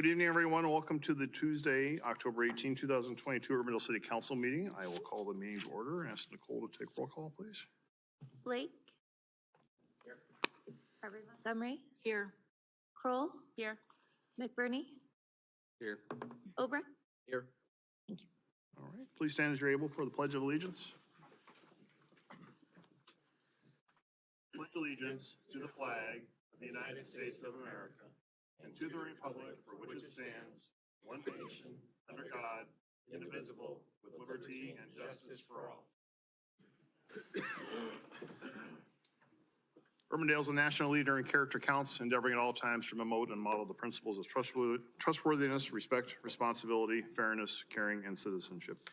Good evening, everyone. Welcome to the Tuesday, October 18, 2022 Urbandale City Council meeting. I will call the meeting to order and ask Nicole to take roll call, please. Blake? Here. Montgomery? Here. Kroll? Here. McBurney? Here. Obrecht? Here. Thank you. All right, please stand as you're able for the Pledge of Allegiance. Pledge allegiance to the flag of the United States of America and to the republic for which it stands, one nation, under God, indivisible, with liberty and justice for all. Urbandale is a national leader in character counts, endeavoring at all times to promote and model the principles of trustworthiness, respect, responsibility, fairness, caring, and citizenship.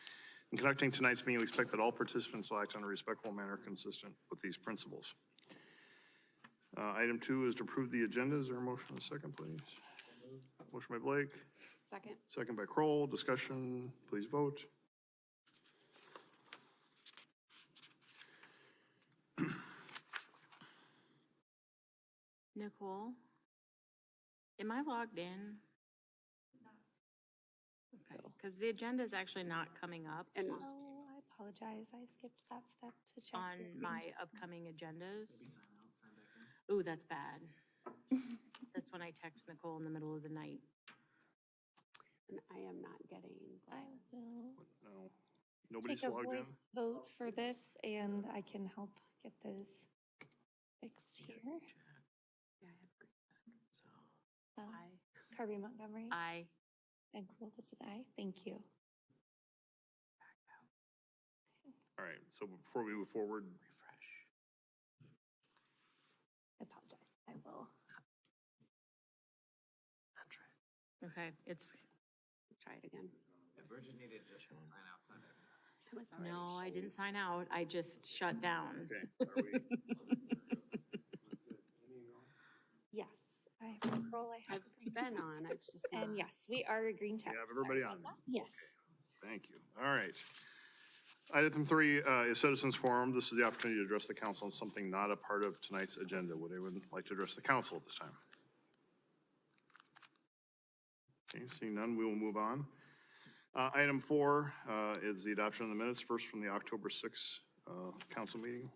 In conducting tonight's meeting, we expect that all participants will act in a respectful manner consistent with these principles. Item 2 is to approve the agenda. Is there a motion and a second, please? Motion by Blake. Second. Second by Kroll. Discussion, please vote. Nicole, am I logged in? Okay, because the agenda is actually not coming up And oh, I apologize. I skipped that step to check. on your my page. upcoming agendas. Ooh, that's bad. That's when I text Nicole in the middle of the night. And I am not getting. I will No, nobody's take a logged in. voice vote for this and I can help get those fixed here. Yeah, I have great. Uh, I Kirby Montgomery I, and Kroll, was it I? Thank you. All right, so before we move forward, I apologize. I will. okay, it's, try it again. Bridget needed to just sign outside of it. I was already no, I showing. didn't sign out. I just shut down. okay, are we? Yes, I have Kroll. I have I've been on, it's just not. And yes, we are a green check. have everybody Sorry on about that. Yes. Thank you. All right. Item 3 is citizens forum. This is the opportunity to address the council on something not a part of tonight's agenda. Would anyone like to address the council at this time? Okay, seeing none, we will move on. Item 4 is the adoption of the minutes, first from the October 6th council meeting.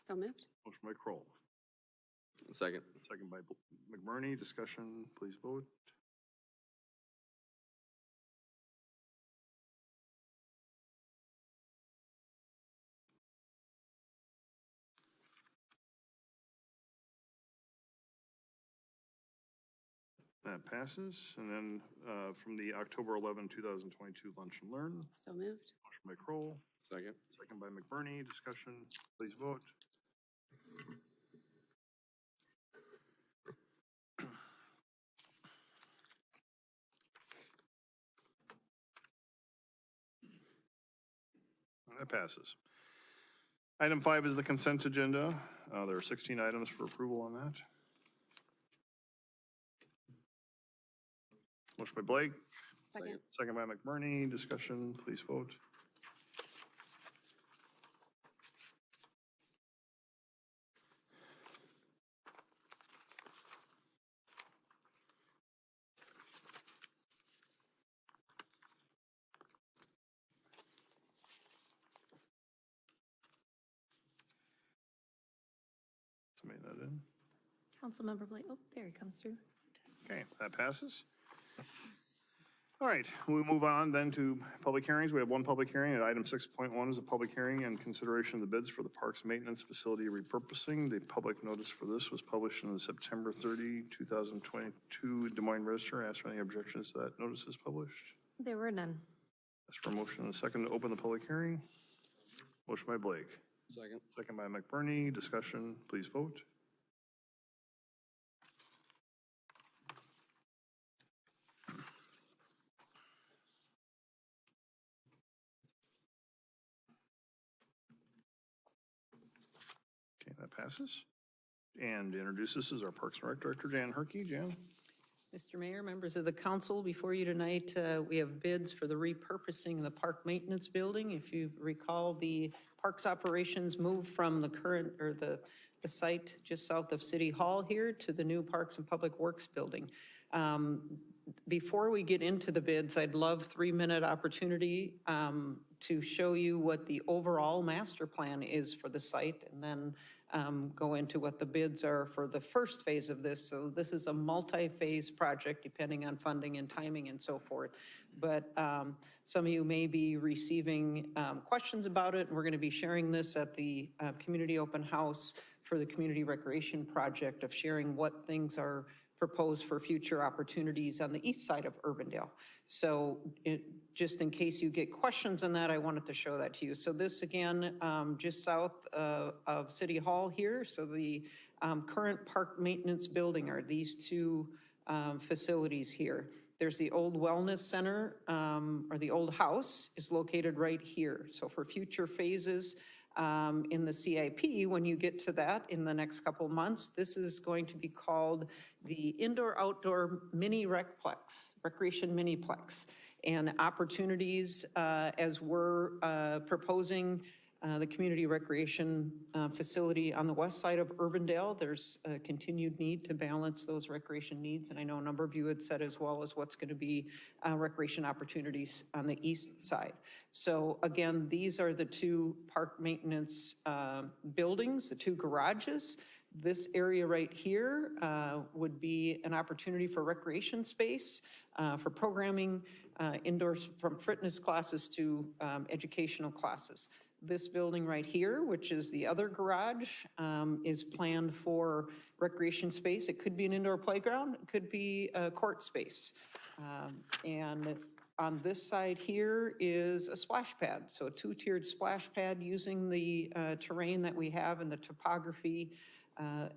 So moved? Motion by Kroll. Second. Second by McBurney. Discussion, please vote. That passes. And then from the October 11, 2022 Lunch and Learn, So moved? motion by Kroll, Second. second by McBurney. Discussion, please vote. That passes. Item 5 is the consent agenda. There are 16 items for approval on that. Motion by Blake, Second? second by McBurney. Discussion, please vote. Somebody that in? Councilmember Blake. Oh, there he comes through. Just- Okay, that passes. All right, we'll move on then to public hearings. We have one public hearing. Item 6.1 is a public hearing and consideration of the bids for the Parks Maintenance Facility repurposing. The public notice for this was published in the September 30, 2022 Des Moines Register. Ask for any objections to that notice is published. There were none. Ask for a motion and a second to open the public hearing. Motion by Blake, Second. second by McBurney. Discussion, please vote. Okay, that passes. And to introduce this is our Parks and Rec Director, Jan Herkey. Jan? Mr. Mayor, members of the council, before you tonight, we have bids for the repurposing of the park maintenance building. If you recall, the parks operations moved from the current, or the the site just south of City Hall here to the new Parks and Public Works building. Before we get into the bids, I'd love 3-minute opportunity to show you what the overall master plan is for the site, and then go into what the bids are for the first phase of this. So this is a multi-phase project depending on funding and timing and so forth. But some of you may be receiving questions about it, and we're going to be sharing this at the community open house for the community recreation project of sharing what things are proposed for future opportunities on the east side of Urbandale. So just in case you get questions on that, I wanted to show that to you. So this again, just south of City Hall here. So the current park maintenance building are these two facilities here. There's the old wellness center, or the old house is located right here. So for future phases, in the CIP, when you get to that in the next couple months, this is going to be called the Indoor-Outdoor Mini Recplex, Recreation Miniplex. And opportunities as we're proposing the community recreation facility on the west side of Urbandale, there's a continued need to balance those recreation needs. And I know a number of you had said as well as what's going to be recreation opportunities on the east side. So again, these are the two park maintenance buildings, the two garages. This area right here would be an opportunity for recreation space, for programming, indoors from fitness classes to educational classes. This building right here, which is the other garage, is planned for recreation space. It could be an indoor playground, it could be a court space. And on this side here is a splash pad. So a 2-tiered splash pad using the terrain that we have and the topography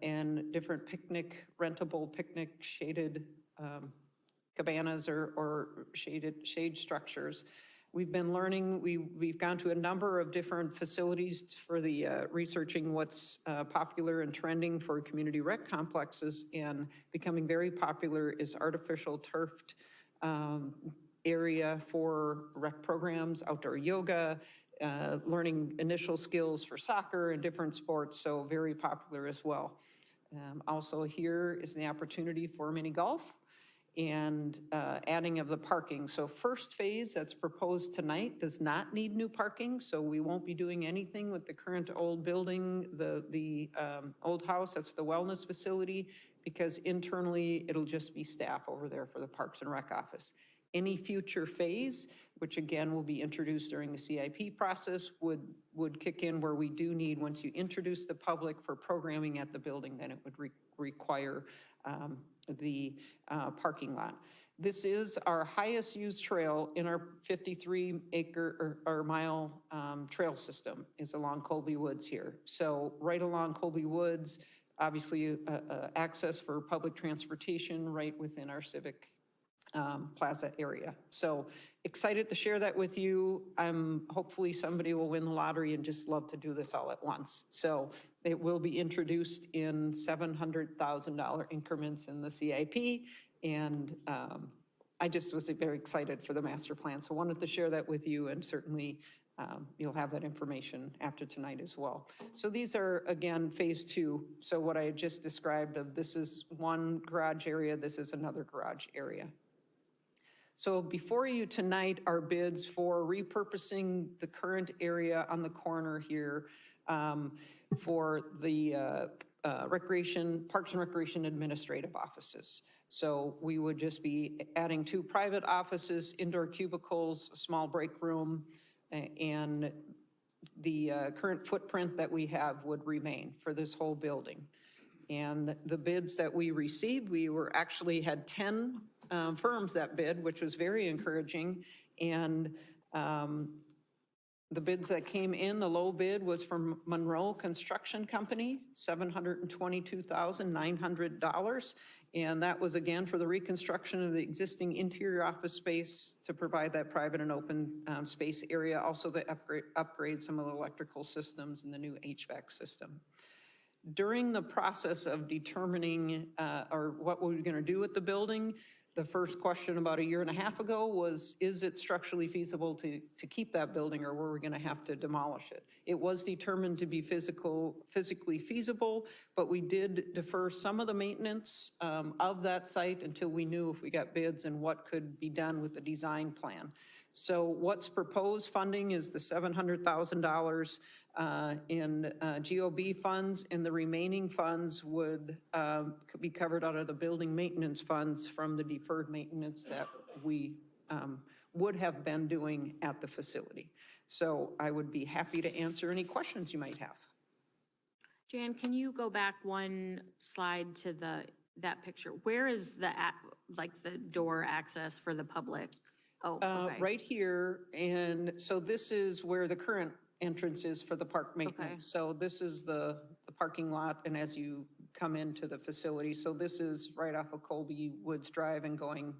and different rentable picnic shaded cabanas or shade structures. We've been learning, we've gone to a number of different facilities for the researching what's popular and trending for community rec complexes, and becoming very popular is artificial turfed area for rec programs, outdoor yoga, learning initial skills for soccer and different sports, so very popular as well. Also here is the opportunity for mini golf and adding of the parking. So first phase that's proposed tonight does not need new parking, so we won't be doing anything with the current old building, the old house, that's the wellness facility, because internally it'll just be staff over there for the Parks and Rec office. Any future phase, which again will be introduced during the CIP process, would kick in where we do need, once you introduce the public for programming at the building, then it would require the parking lot. This is our highest used trail in our 53-acre or mile trail system, is along Colby Woods here. So right along Colby Woods, obviously access for public transportation right within our civic plaza area. So excited to share that with you. Hopefully somebody will win the lottery and just love to do this all at once. So it will be introduced in $700,000 increments in the CIP. And I just was very excited for the master plan. So wanted to share that with you, and certainly you'll have that information after tonight as well. So these are, again, phase 2. So what I just described of this is one garage area, this is another garage area. So before you tonight are bids for repurposing the current area on the corner here for the Parks and Recreation administrative offices. So we would just be adding 2 private offices, indoor cubicles, a small break room, and the current footprint that we have would remain for this whole building. And the bids that we received, we had 10 firms that bid, which was very encouraging. And the bids that came in, the low bid was from Monroe Construction Company, $722,900. And that was again for the reconstruction of the existing interior office space to provide that private and open space area, also to upgrade some of the electrical systems and the new HVAC system. During the process of determining or what we were going to do with the building, The first question about 1.5 years ago was, is it structurally feasible to keep that building, or were we going to have to demolish it? It was determined to be physically feasible, but we did defer some of the maintenance of that site until we knew if we got bids and what could be done with the design plan. So what's proposed funding is the $700,000 in GOB funds, and the remaining funds would could be covered out of the building maintenance funds from the deferred maintenance that we would have been doing at the facility. So I would be happy to answer any questions you might have. Jan, can you go back one slide to that picture? Where is the door access for the public? Oh, okay. Right here, and so this is where the current entrance is for the park maintenance. So this is the parking lot, and as you come into the facility, so this is right off of Colby Woods Drive and going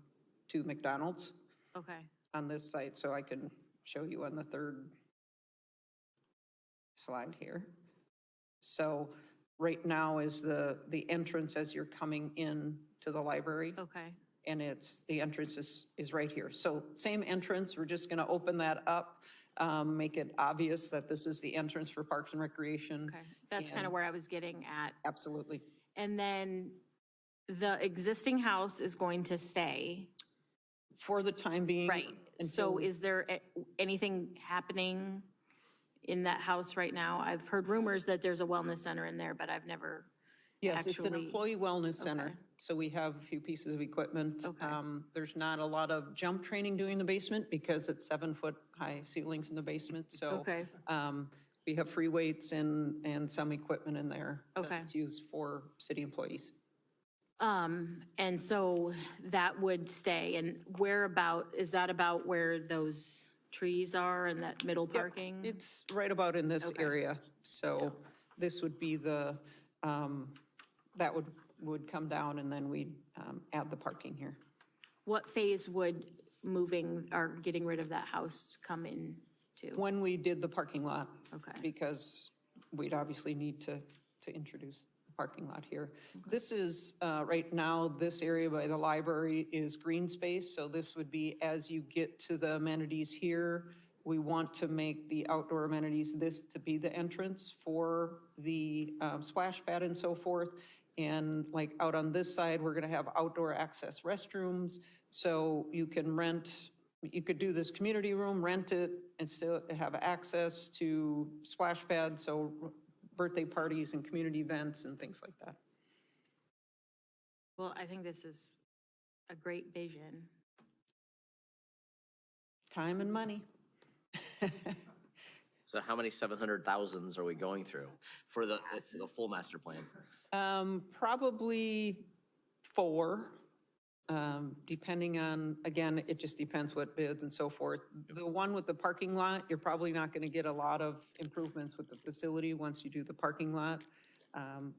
to McDonald's Okay. on this site. So I can show you on the third slide here. So right now is the entrance as you're coming in to the library. Okay. And the entrance is right here. So same entrance, we're just gonna open that up, make it obvious that this is the entrance for Parks and Recreation. Okay. That's kind And- of where I was getting at. Absolutely. And then the existing house is going to stay. For the time being. Right. So until- is there anything happening in that house right now? I've heard rumors that there's a wellness center in there, but I've never, Yes, it's an actually- employee wellness center. Okay. So we have a few pieces of equipment. Okay. There's not a lot of jump training doing in the basement because it's 7-foot high ceilings in the basement. So Okay. we have free weights and some equipment in there. Okay. That's used for city employees. and so that would stay. And is that about where those trees are and that middle Yep, parking? It's right about in this Okay. area. So this would be that would come down, and then we'd add the parking here. What phase would moving or getting rid of that house come into? When we did the parking lot. Okay. Because we'd obviously need to introduce the parking lot here. This is, right now, this area by the library is green space, so this would be as you get to the amenities here, we want to make the outdoor amenities this to be the entrance for the splash pad and so forth. And like out on this side, we're gonna have outdoor access restrooms, so you could do this community room, rent it, and still have access to splash pads, so birthday parties and community events and things like that. Well, I think this is a great vision. Time and money. So how many 700,000s are we going through for the full master plan? Probably 4, depending on, again, it just depends what bids and so forth. The one with the parking lot, you're probably not going to get a lot of improvements with the facility once you do the parking lot.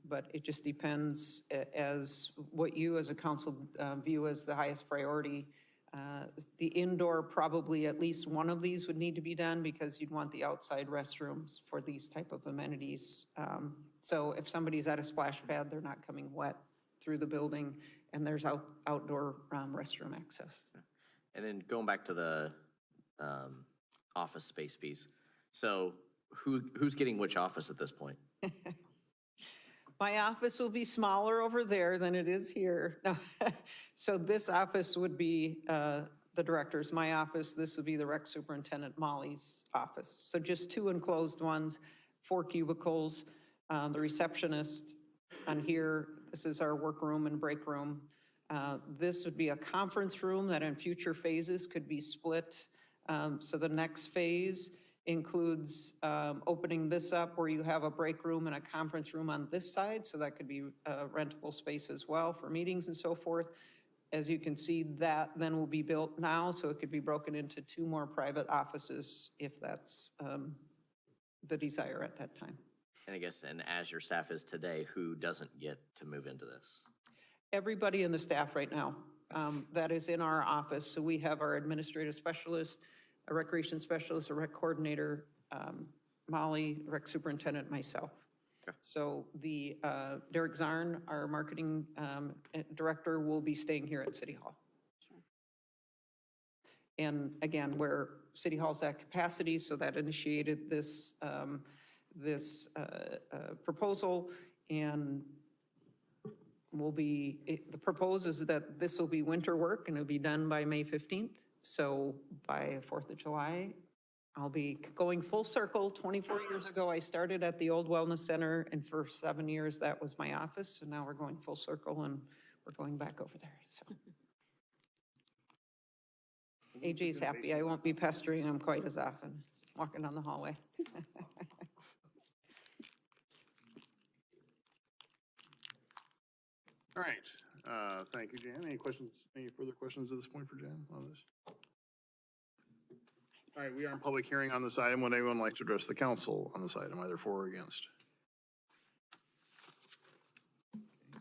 But it just depends as what you as a council view as the highest priority. The indoor, probably at least one of these would need to be done because you'd want the outside restrooms for these type of amenities. So if somebody's at a splash pad, they're not coming wet through the building, and there's outdoor restroom access. And then going back to the office space piece. So who's getting which office at this point? My office will be smaller over there than it is here. No. So this office would be the director's, my office. This would be the rec superintendent, Molly's office. So just 2 enclosed ones, 4 cubicles. The receptionist on here, this is our workroom and break room. This would be a conference room that in future phases could be split. So the next phase includes opening this up where you have a break room and a conference room on this side, so that could be rentable space as well for meetings and so forth. As you can see, that then will be built now, so it could be broken into 2 more private offices if that's the desire at that time. And I guess, and as your staff is today, who doesn't get to move into this? Everybody in the staff right now that is in our office. So we have our administrative specialist, a recreation specialist, a rec coordinator, Molly, rec superintendent, myself. Okay. So the Derek Zarn, our marketing director, will be staying here at City Hall. And again, where City Hall's at capacity, so that initiated this, proposal. And the proposal is that this will be winter work and it'll be done by May 15th. So by the 4th of July, I'll be going full circle. 24 years ago, I started at the old Wellness Center, and for 7 years, that was my office. And now we're going full circle and we're going back over there, so. AJ's happy. I won't be pestering him quite as often, walking down the hallway. All right, thank you, Jan. Any questions, any further questions at this point for Jan on this? All right, we are in public hearing on this item. Would anyone like to address the council on this item, either for or against?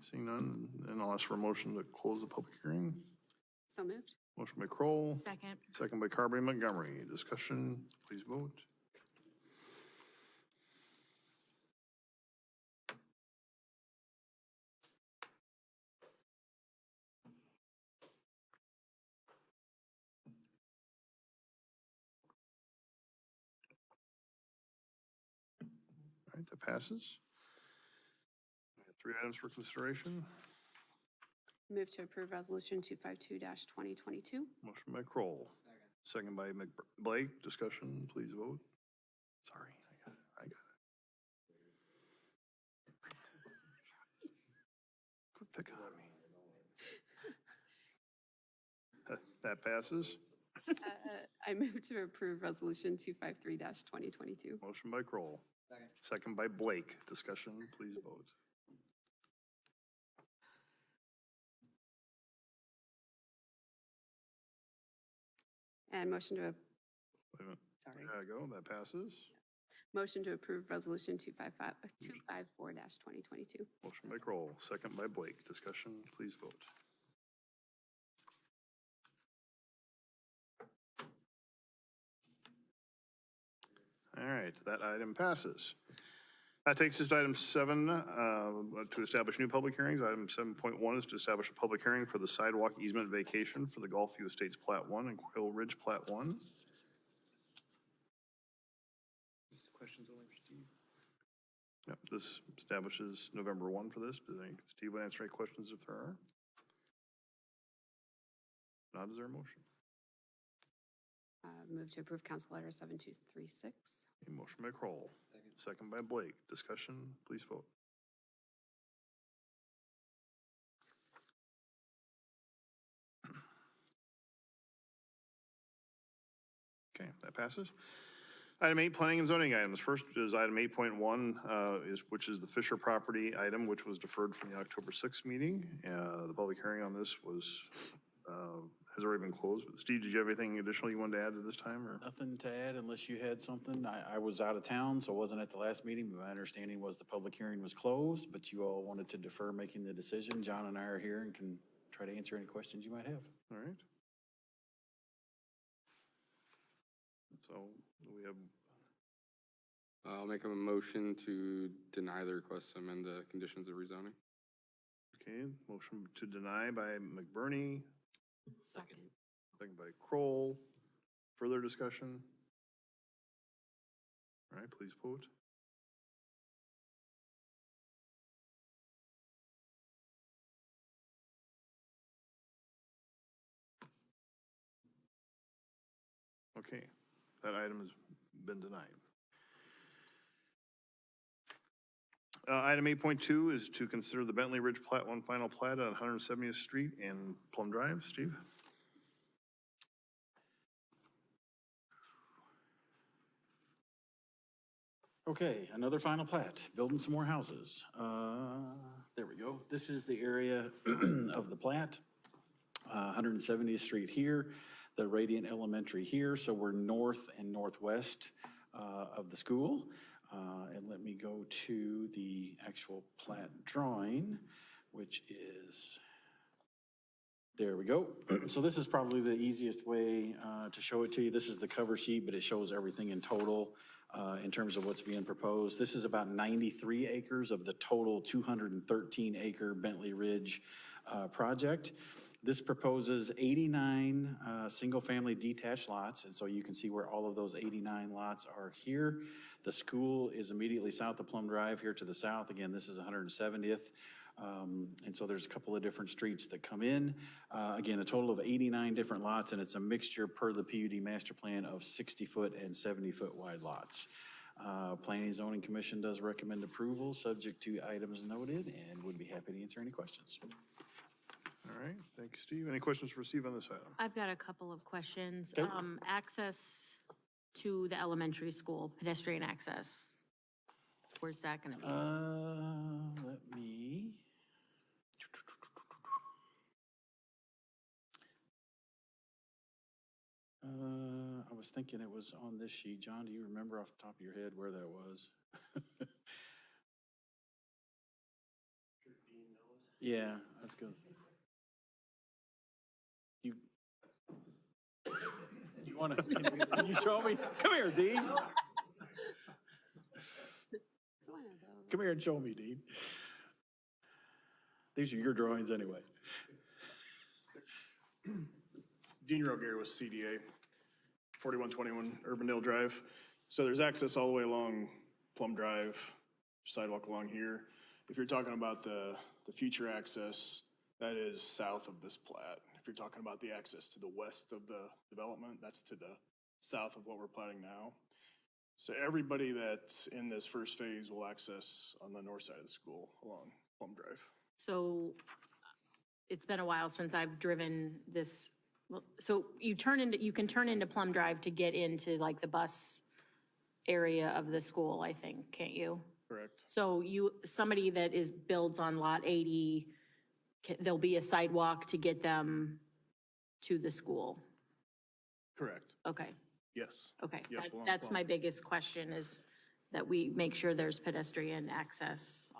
Seeing none, then I'll ask for a motion to close the public hearing. So moved. Motion by Kroll, Second. second by Carberry Montgomery. Discussion, please vote. All right, that passes. We have 3 items for consideration. Move to approve resolution 252-2022. Motion by Kroll. Second by Blake. Discussion, please vote. Sorry, I got it. Quit picking on me. That passes. I move to approve resolution 253-2022. Motion by Kroll. Second by Blake. Discussion, please vote. And motion to, Wait a minute. sorry, There you go, that passes. motion to approve resolution 254-2022. Motion by Kroll, second by Blake. Discussion, please vote. All right, that item passes. That takes us to item 7, to establish new public hearings. Item 7.1 is to establish a public hearing for the sidewalk easement vacation for the Gulfview Estates Plat 1 and Quail Ridge Plat 1. Questions over Steve? Yep, this establishes November 1 for this. Does Steve want to answer any questions if there are? Not, is there a motion? Move to approve council letter 7236. A motion by Kroll. Second by Blake. Discussion, please vote. Okay, that passes. Item 8, planning and zoning items. First is item 8.1, which is the Fisher property item, which was deferred from the October 6th meeting. The public hearing on this was, has already been closed. But Steve, did you have anything additional you wanted to add at this time, or? Nothing to add unless you had something. I was out of town, so I wasn't at the last meeting. But my understanding was the public hearing was closed, but you all wanted to defer making the decision. John and I are here and can try to answer any questions you might have. All right. So we have, I'll make a motion to deny the request to amend the conditions of rezoning. okay, motion to deny by McBurney, Second. second by Kroll. Further discussion? All right, please vote. Okay, that item has been denied. Item 8.2 is to consider the Bentley Ridge Plat 1 final plat on 170th Street and Plum Drive. Steve? Okay, another final plat, building some more houses. There we go. This is the area of the plat. 170th Street here, the Radiant Elementary here, so we're north and northwest of the school. And let me go to the actual plat drawing, which is, there we go. So this is probably the easiest way to show it to you. This is the cover sheet, but it shows everything in total in terms of what's being proposed. This is about 93 acres of the total 213 acre Bentley Ridge project. This proposes 89 single-family detached lots, and so you can see where all of those 89 lots are here. The school is immediately south of Plum Drive here to the south. Again, this is 170th. And so there's a couple of different streets that come in. Again, a total of 89 different lots, and it's a mixture per the PUD master plan of 60-foot and 70-foot wide lots. Planning and Zoning Commission does recommend approval, subject to items noted, and would be happy to answer any questions. All right, thank you, Steve. Any questions for Steve on this item? I've got a couple of questions. Okay. Access to the elementary school, pedestrian access. Where's that gonna be? Let me. I was thinking it was on this sheet. John, do you remember off the top of your head where that was? Yeah, I was gonna say. You wanna, can you show me? Come here, Dean. Come here and show me, Dean. These are your drawings anyway. Dean Rogier with CDA, 4121 Urbandale Drive. So there's access all the way along Plum Drive, sidewalk along here. If you're talking about the future access, that is south of this plat. If you're talking about the access to the west of the development, that's to the south of what we're platting now. So everybody that's in this first phase will access on the north side of the school along Plum Drive. So it's been a while since I've driven this. Well, so you can turn into Plum Drive to get into like the bus area of the school, I think, can't you? Correct. So somebody that builds on lot 80, there'll be a sidewalk to get them to the school. Correct. Okay, Yes. okay. Yes, That's Plum. my biggest question, is that we make sure there's pedestrian access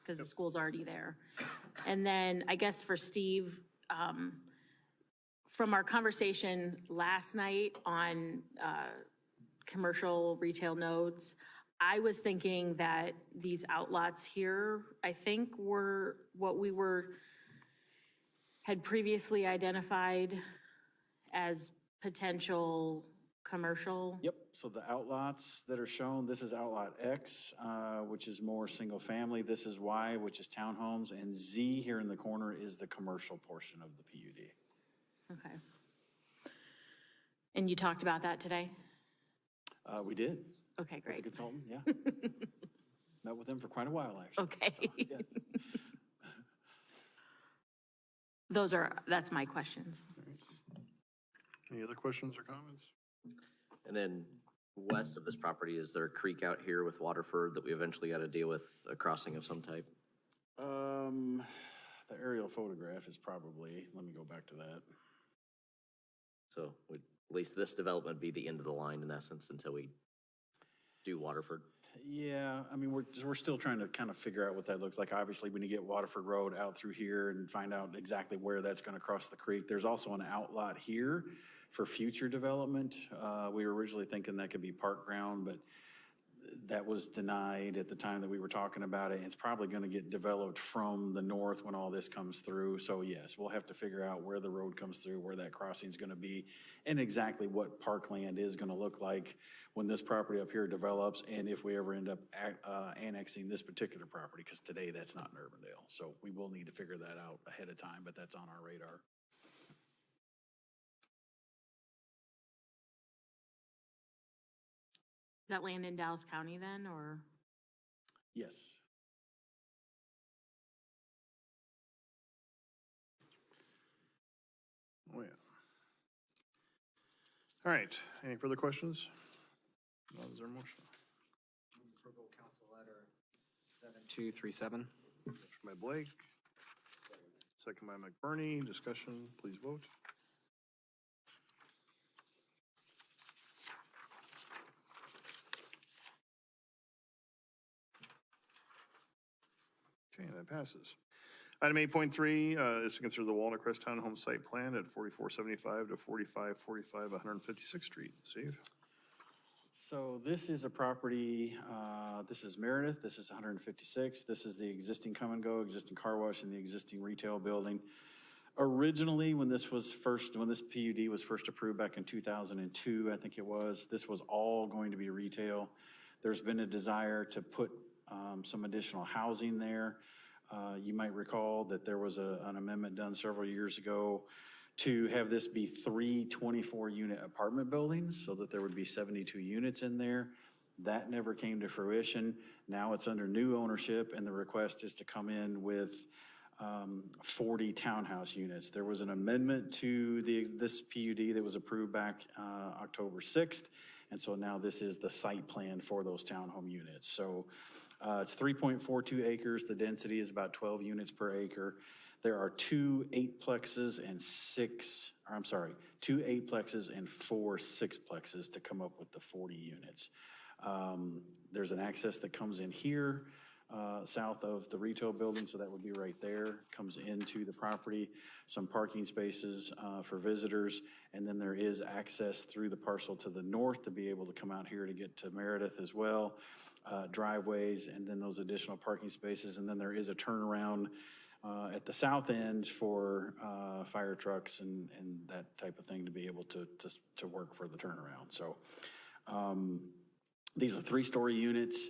because the school's already there. And then I guess for Steve, from our conversation last night on commercial retail nodes, I was thinking that these outlots here, I think, were what we had previously identified as potential commercial. Yep, so the outlots that are shown, this is outlot X, which is more single family. This is Y, which is townhomes, and Z here in the corner is the commercial portion of the PUD. Okay. And you talked about that today? We did. Okay, With the great. consultant, yeah. Met with them for quite a while, actually. Okay. So, yes. That's my questions. Any other questions or comments? And then west of this property, is there a creek out here with Waterford that we eventually got to deal with a crossing of some type? The aerial photograph is probably, let me go back to that. So would at least this development be the end of the line in essence until we do Waterford? Yeah, I mean, we're still trying to kind of figure out what that looks like. Obviously, when you get Waterford Road out through here and find out exactly where that's going to cross the creek. There's also an outlot here for future development. We were originally thinking that could be park ground, but that was denied at the time that we were talking about it. It's probably going to get developed from the north when all this comes through. So yes, we'll have to figure out where the road comes through, where that crossing is going to be, and exactly what parkland is going to look like when this property up here develops, and if we ever end up annexing this particular property, because today that's not in Urbandale. So we will need to figure that out ahead of time, but that's on our radar. Is that land in Dallas County then, or? Yes. Oh, yeah. All right, any further questions? No, is there a motion? Approval council letter 7237. Motion by Blake. Second by McBurney. Discussion, please vote. Okay, that passes. Item 8.3 is to consider the Walnut Crest Townhome Site Plan at 4475 to 4545 156th Street. Steve? So this is a property, this is Meredith, this is 156, this is the existing come and go, existing car wash and the existing retail building. Originally, when this PUD was first approved back in 2002, I think it was, this was all going to be retail. There's been a desire to put some additional housing there. You might recall that there was an amendment done several years ago to have this be 3 24-unit apartment buildings so that there would be 72 units in there. That never came to fruition. Now it's under new ownership, and the request is to come in with 40 townhouse units. There was an amendment to this PUD that was approved back October 6th, and so now this is the site plan for those townhome units. So it's 3.42 acres. The density is about 12 units per acre. There are 2 8-plexes and 4 6-plexes to come up with the 40 units. There's an access that comes in here, south of the retail building, so that would be right there, comes into the property, some parking spaces for visitors, and then there is access through the parcel to the north to be able to come out here to get to Meredith as well, driveways, and then those additional parking spaces, and then there is a turnaround at the south end for fire trucks and that type of thing to be able to work for the turnaround. So these are 3-story units.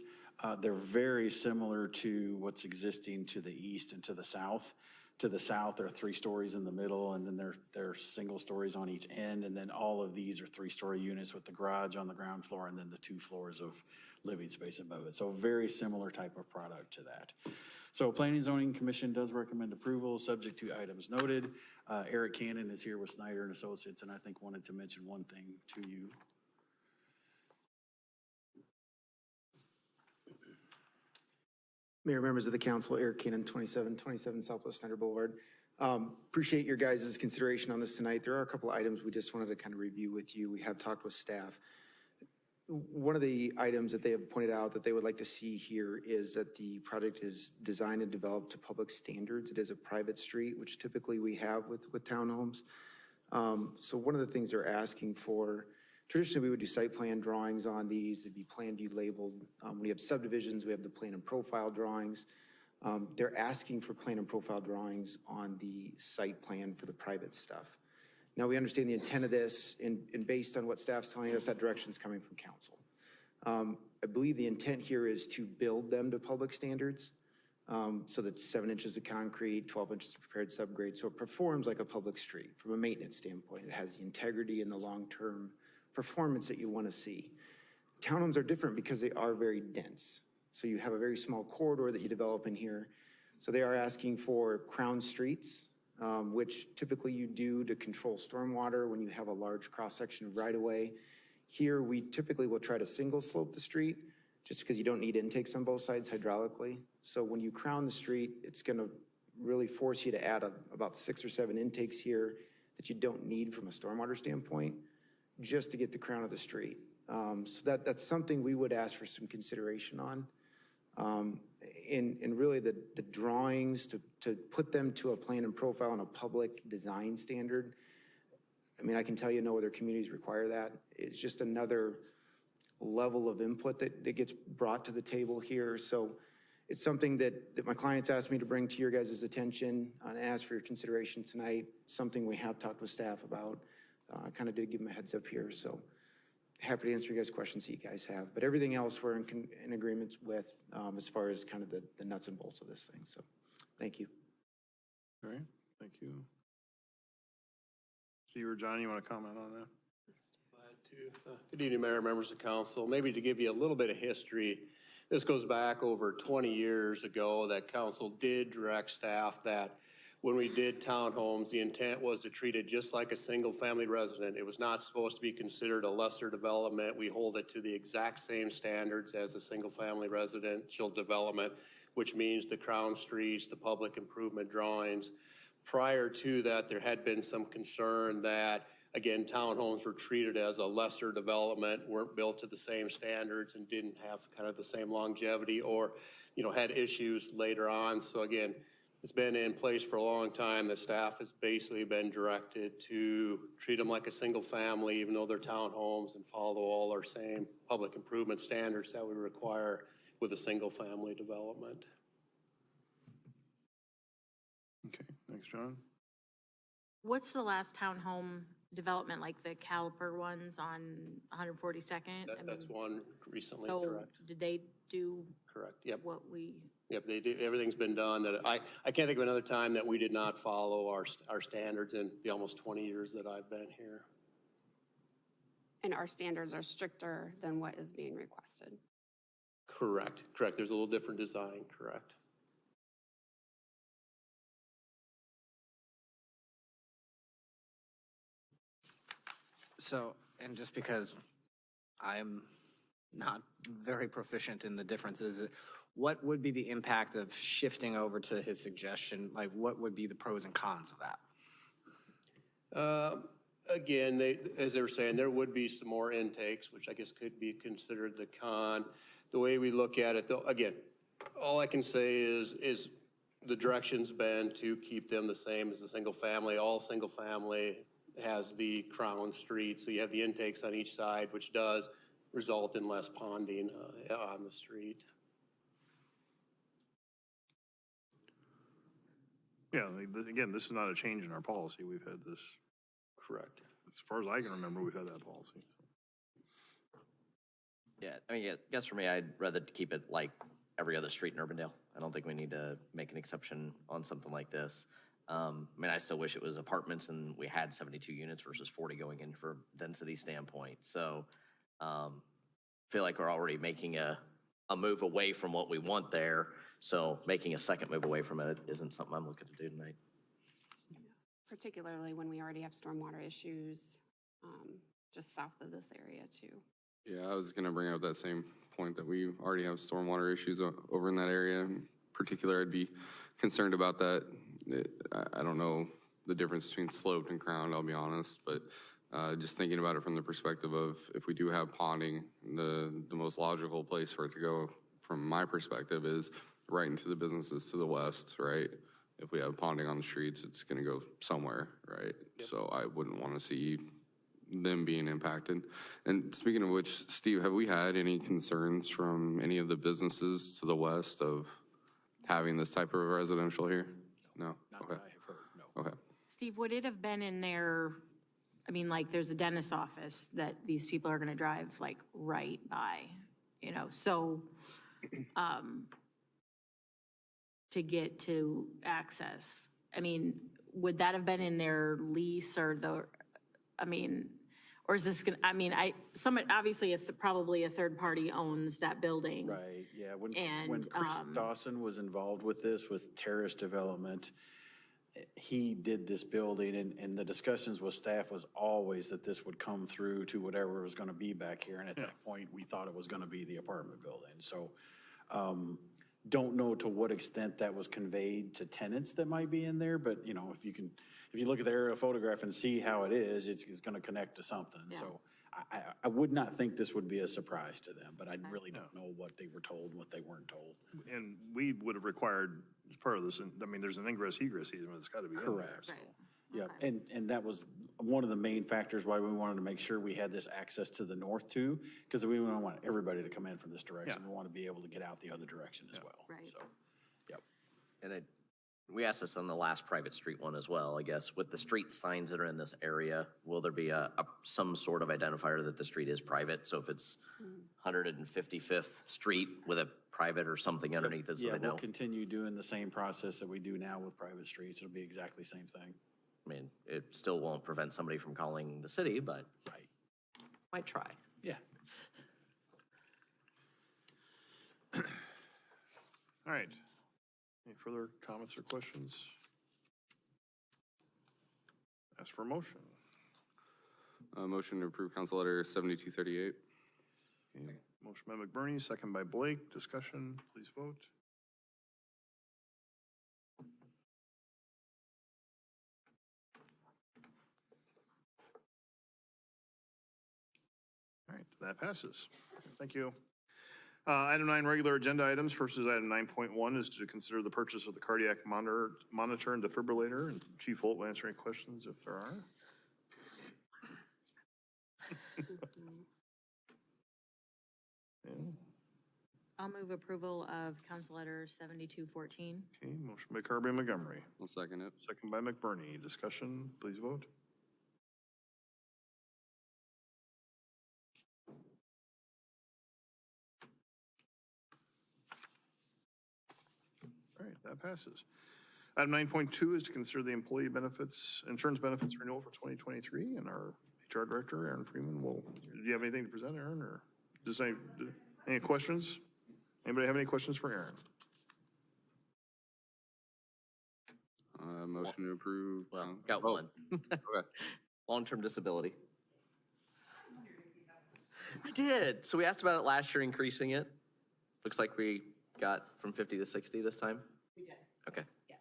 They're very similar to what's existing to the east and to the south. To the south, there are 3 stories in the middle, and then there are single stories on each end, and then all of these are 3-story units with the garage on the ground floor and then the 2 floors of living space above it. So very similar type of product to that. So Planning and Zoning Commission does recommend approval, subject to items noted. Eric Cannon is here with Snyder and Associates, and I think wanted to mention one thing to you. Mayor, members of the council, Eric Cannon, 2727 Southwest Snyder Boulevard. Appreciate your guys' consideration on this tonight. There are a couple of items we just wanted to kind of review with you. We have talked with staff. One of the items that they have pointed out that they would like to see here is that the project is designed and developed to public standards. It is a private street, which typically we have with townhomes. So one of the things they're asking for, traditionally we would do site plan drawings on these. It'd be plan view labeled. When we have subdivisions, we have the plan and profile drawings. They're asking for plan and profile drawings on the site plan for the private stuff. Now, we understand the intent of this, and based on what staff's telling us, that direction's coming from council. I believe the intent here is to build them to public standards. So that's 7 inches of concrete, 12 inches of prepared subgrade. So it performs like a public street from a maintenance standpoint. It has the integrity and the long-term performance that you want to see. Townhomes are different because they are very dense. So you have a very small corridor that you develop in here. So they are asking for crown streets, which typically you do to control stormwater when you have a large cross-section of right-of-way. Here, we typically will try to single slope the street just because you don't need intakes on both sides hydraulically. So when you crown the street, it's going to really force you to add about 6 or 7 intakes here that you don't need from a stormwater standpoint just to get the crown of the street. So that's something we would ask for some consideration on. And really the drawings to put them to a plan and profile on a public design standard. I mean, I can tell you no other communities require that. It's just another level of input that gets brought to the table here. So it's something that my clients asked me to bring to your guys' attention and ask for your consideration tonight. It's something we have talked with staff about. I kind of did give them a heads up here. So happy to answer your guys' questions that you guys have. But everything else we're in agreement with as far as kind of the nuts and bolts of this thing. So thank you. All right, thank you. Steve or John, you want to comment on that? Glad to. Good evening, Mayor, members of council. Maybe to give you a little bit of history, this goes back over 20 years ago that council did direct staff that when we did townhomes, the intent was to treat it just like a single family resident. It was not supposed to be considered a lesser development. We hold it to the exact same standards as a single family residential development, which means the crown streets, the public improvement drawings. Prior to that, there had been some concern that, again, townhomes were treated as a lesser development, weren't built to the same standards and didn't have kind of the same longevity or, had issues later on. So again, it's been in place for a long time. The staff has basically been directed to treat them like a single family, even though they're townhomes, and follow all our same public improvement standards that we require with a single family development. Okay, thanks, John. What's the last townhome development, like the Caliper ones on 142nd? That's one recently, So correct? did they do Correct, yep. what we, Yep, they do, everything's been done, that I can't think of another time that we did not follow our standards in the almost 20 years that I've been here. And our standards are stricter than what is being requested. Correct, there's a little different design, correct. So, and just because I'm not very proficient in the differences, what would be the impact of shifting over to his suggestion? Like, what would be the pros and cons of that? Again, as they were saying, there would be some more intakes, which I guess could be considered the con. The way we look at it, though, again, all I can say is the direction's been to keep them the same as the single family. All single family has the crown street, so you have the intakes on each side, which does result in less ponding on the street. Yeah, again, this is not a change in our policy. We've had this, Correct. as far as I can remember, we've had that policy. Yeah, I mean, I guess for me, I'd rather keep it like every other street in Urbandale. I don't think we need to make an exception on something like this. I mean, I still wish it was apartments and we had 72 units versus 40 going in for density standpoint. So feel like we're already making a move away from what we want there. So making a second move away from it isn't something I'm looking to do tonight. Particularly when we already have stormwater issues just south of this area too. Yeah, I was gonna bring up that same point that we already have stormwater issues over in that area. In particular, I'd be concerned about that. I don't know the difference between sloped and crowned, I'll be honest, but just thinking about it from the perspective of if we do have ponding, the most logical place for it to go, from my perspective, is right into the businesses to the west, right? If we have ponding on the streets, it's gonna go somewhere, right? So I wouldn't wanna see them being impacted. And speaking of which, Steve, have we had any concerns from any of the businesses to the west of having this type of residential here? No? Not Okay. that I have heard, no. Okay. Steve, would it have been in there, I mean, like, there's a dentist's office that these people are gonna drive like right by, you know, so, to get to access, I mean, would that have been in their lease or I mean, or is this gonna, I mean, obviously, probably a third party owns that building. Right, yeah, when And, Chris Dawson was involved with this, with terrace development, he did this building, and the discussions with staff was always that this would come through to whatever was gonna be back here, and at that point, we thought it was gonna be the apartment building, so, don't know to what extent that was conveyed to tenants that might be in there, but, you know, if you look at the aerial photograph and see how it is, it's gonna connect to something, so I would not think this would be a surprise to them, but I really don't know what they were told and what they weren't told. And we would have required, as part of this, I mean, there's an ingress egress easement that's got to be in there. Correct. so. Right. Yeah, Okay. and that was one of the main factors why we wanted to make sure we had this access to the north too, because we don't want everybody to come in from this direction. Yeah. We want to be able to get out the other direction as well. Right. So, yep. And we asked this on the last private street one as well, I guess. With the street signs that are in this area, will there be some sort of identifier that the street is private? So if it's 155th Street with a private or something underneath it, so Yeah, they we'll know? continue doing the same process that we do now with private streets. It'll be exactly the same thing. I mean, it still won't prevent somebody from calling the city, but Right. might try. Yeah. All right. Any further comments or questions? Ask for a motion. Motion to approve council letter 7238. Motion by McBurney, second by Blake. Discussion, please vote. All right, that passes. Thank you. Item 9, regular agenda items. First is item 9.1 is to consider the purchase of the cardiac monitor and defibrillator. And Chief Holt will answer any questions if there are. I'll move approval of Council Letter 7214. Okay, motion by Carberry Montgomery, I'll second it. second by McBurney. Discussion, please vote. All right, that passes. Item 9.2 is to consider the employee benefits, insurance benefits renewal for 2023, and our HR Director, Aaron Freeman, do you have anything to present, Aaron, or does any questions? Anybody have any questions for Aaron? Motion to approve. Well, got Oh, one. Okay. Long-term disability. I did. So we asked about it last year, increasing it. Looks like we got from 50 to 60 this time. We did, Okay. yes.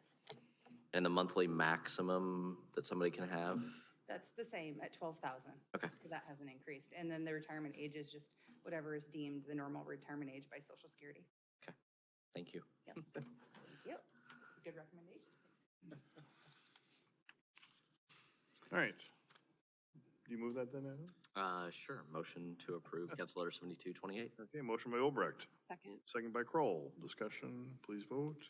And the monthly maximum that somebody can have? That's the same at 12,000. Okay. So that hasn't increased. And then the retirement age is just whatever is deemed the normal retirement age by Social Security. Thank you. Yep. Thank you. It's a good recommendation. All right. Do you move that then, Adam? Sure. Motion to approve Council Letter 7228. Okay, motion by Obrecht, Second. second by Kroll. Discussion, please vote.